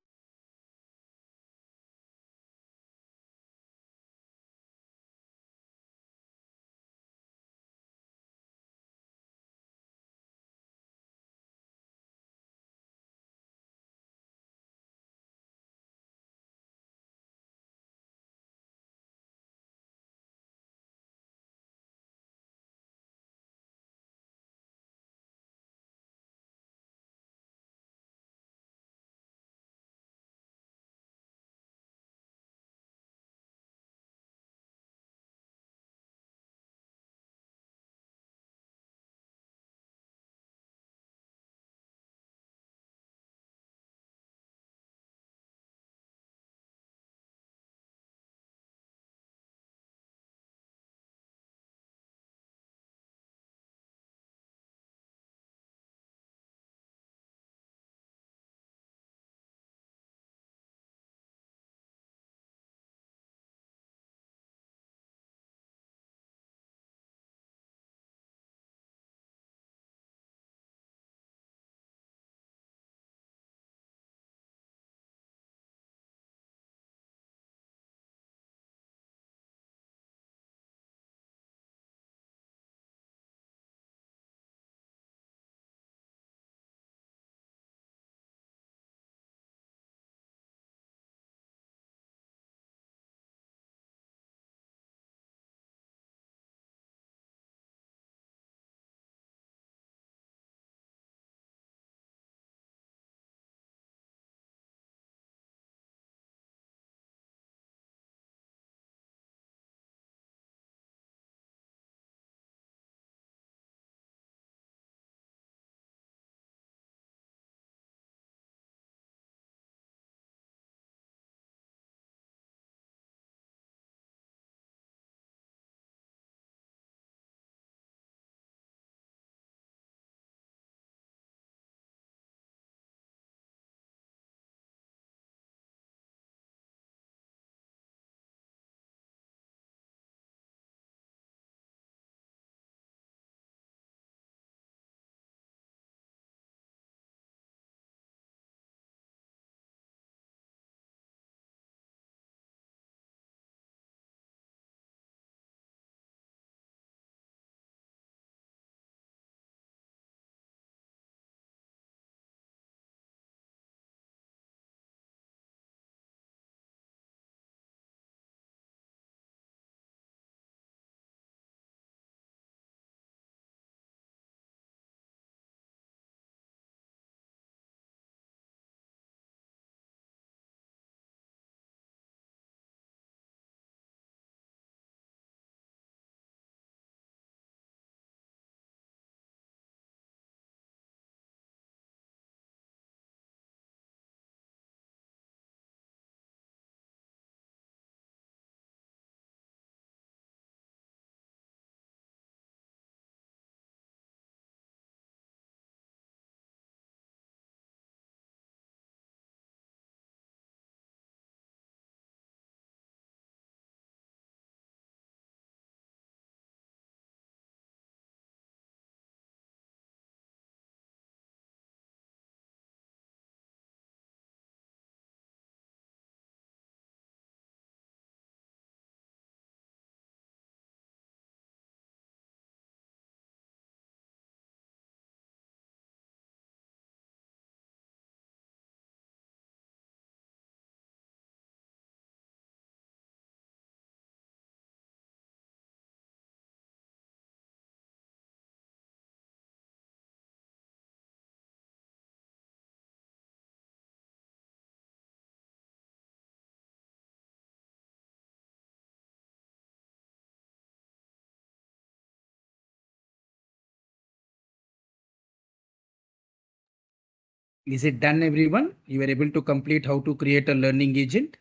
Is it done, everyone? You were able to complete how to create a learning agent?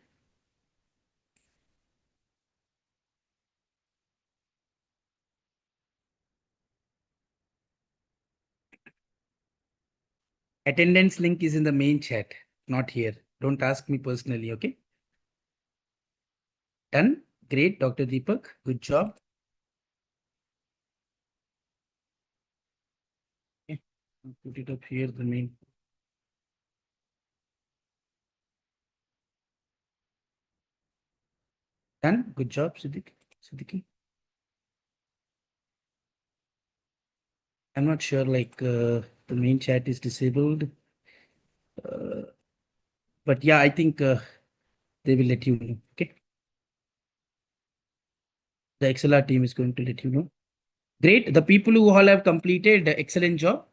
Attendance link is in the main chat, not here. Don't ask me personally, okay? Done? Great, Dr. Deepak. Good job. Okay. I'll put it up here, the main. Done? Good job, Siddiqui. I'm not sure, like, the main chat is disabled. But yeah, I think they will let you know, okay? The XLR team is going to let you know. Great. The people who all have completed, excellent job.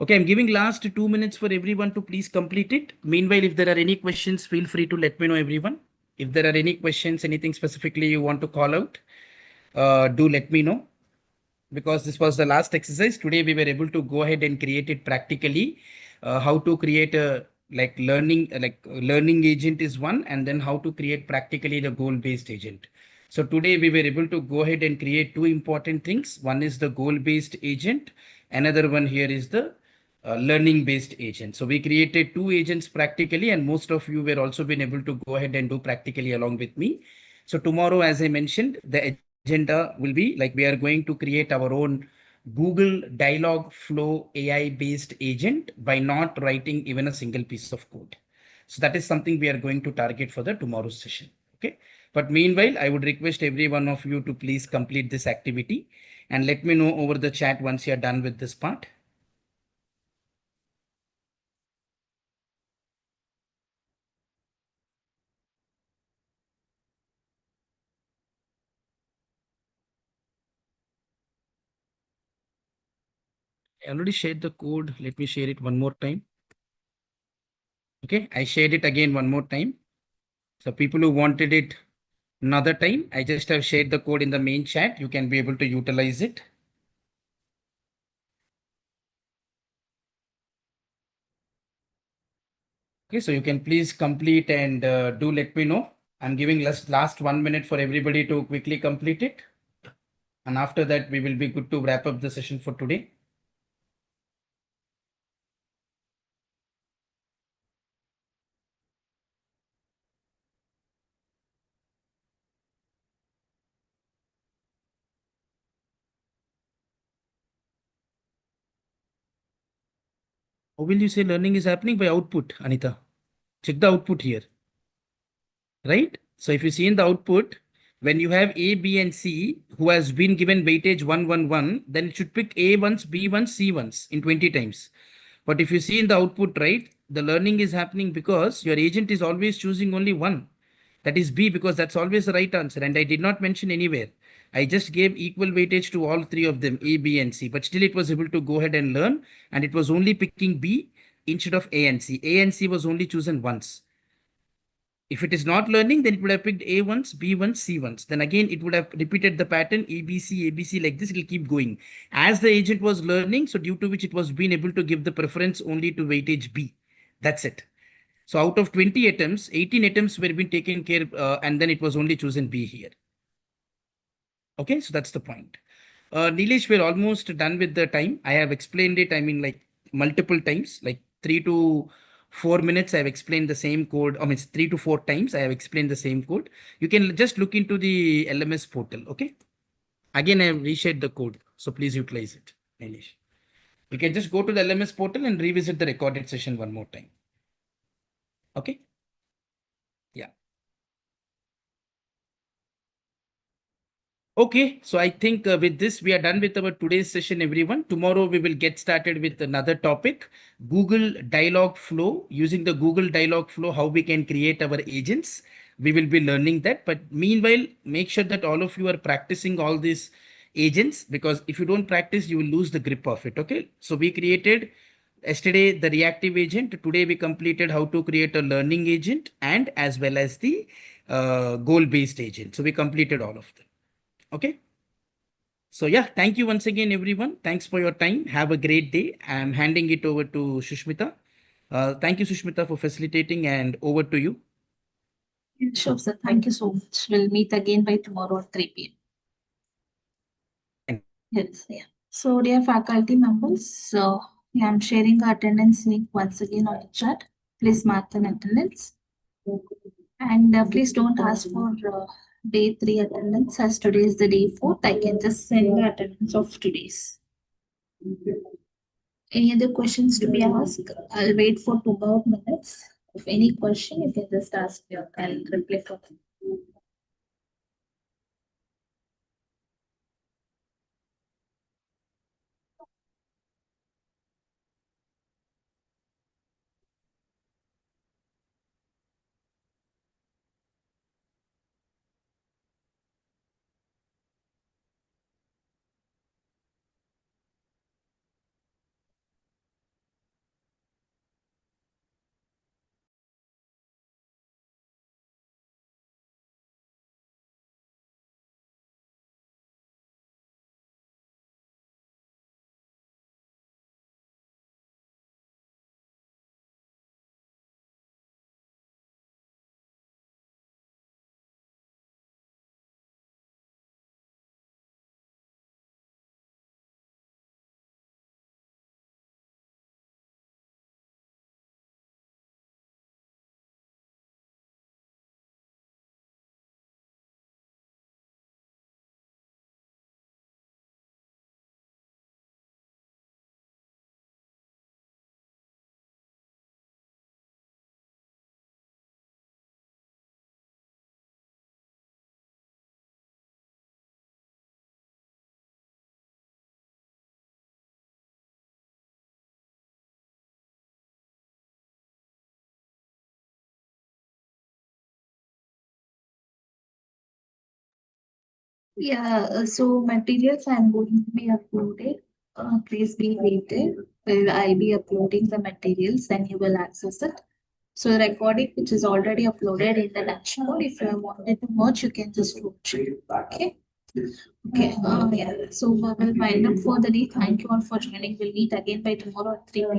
Okay, I'm giving last 2 minutes for everyone to please complete it. Meanwhile, if there are any questions, feel free to let me know, everyone. If there are any questions, anything specifically you want to call out, do let me know. Because this was the last exercise. Today we were able to go ahead and create it practically. How to create a learning agent is one, and then how to create practically the goal-based agent. So today we were able to go ahead and create two important things. One is the goal-based agent. Another one here is the learning-based agent. So we created two agents practically, and most of you were also been able to go ahead and do practically along with me. So tomorrow, as I mentioned, the agenda will be like we are going to create our own Google Dialogflow AI based agent by not writing even a single piece of code. So that is something we are going to target for the tomorrow's session. Okay. But meanwhile, I would request every one of you to please complete this activity and let me know over the chat once you are done with this part. I already shared the code. Let me share it one more time. Okay, I shared it again one more time. So people who wanted it another time, I just have shared the code in the main chat. You can be able to utilize it. Okay, so you can please complete and do let me know. I'm giving last 1 minute for everybody to quickly complete it. And after that, we will be good to wrap up the session for today. How will you say learning is happening? By output, Anita? Check the output here, right? So if you see in the output, when you have A, B, and C, who has been given weightage 1, 1, 1, then it should pick A once, B once, C once in 20 times. But if you see in the output, right, the learning is happening because your agent is always choosing only one. That is B, because that's always the right answer. And I did not mention anywhere. I just gave equal weightage to all three of them, A, B, and C. But still it was able to go ahead and learn. And it was only picking B instead of A and C. A and C was only chosen once. If it is not learning, then it would have picked A once, B once, C once. Then again, it would have repeated the pattern ABC, ABC like this. It will keep going. As the agent was learning, so due to which it was being able to give the preference only to weightage B. That's it. So out of 20 attempts, 18 attempts were being taken care and then it was only chosen B here. Okay, so that's the point. Nilesh, we're almost done with the time. I have explained it, I mean, like multiple times, like 3 to 4 minutes. I have explained the same code. I mean, 3 to 4 times I have explained the same code. You can just look into the LMS portal. Okay. Again, I have reshared the code. So please utilize it, Nilesh. You can just go to the LMS portal and revisit the recorded session one more time. Okay. Yeah. Okay, so I think with this, we are done with our today's session, everyone. Tomorrow, we will get started with another topic, Google Dialogflow. Using the Google Dialogflow, how we can create our agents. We will be learning that. But meanwhile, make sure that all of you are practicing all these agents, because if you don't practice, you will lose the grip of it. Okay, so we created yesterday the reactive agent. Today, we completed how to create a learning agent and as well as the goal-based agent. So we completed all of them. Okay. So yeah, thank you once again, everyone. Thanks for your time. Have a great day. I'm handing it over to Shushmita. Thank you, Sushmita, for facilitating, and over to you. Sure, sir. Thank you so much. We'll meet again by tomorrow at 3 p.m. Yes, yeah. So, dear faculty members, I'm sharing the attendance link once again on the chat. Please mark an attendance. And please don't ask for day 3 attendance as today is the day 4th. I can just send the attendance of today's. Any other questions to be asked? I'll wait for 2 more minutes. If any question, you can just ask me. I'll reply for them. Yeah, so materials I'm going to be uploaded. Please be waited. Where I'll be uploading the materials and you will access it. So the recording which is already uploaded in the dashboard, if you wanted to watch, you can just watch it. Okay. Okay. Yeah. So we will wind up for the day. Thank you all for joining. We'll meet again by tomorrow at 3 p.m.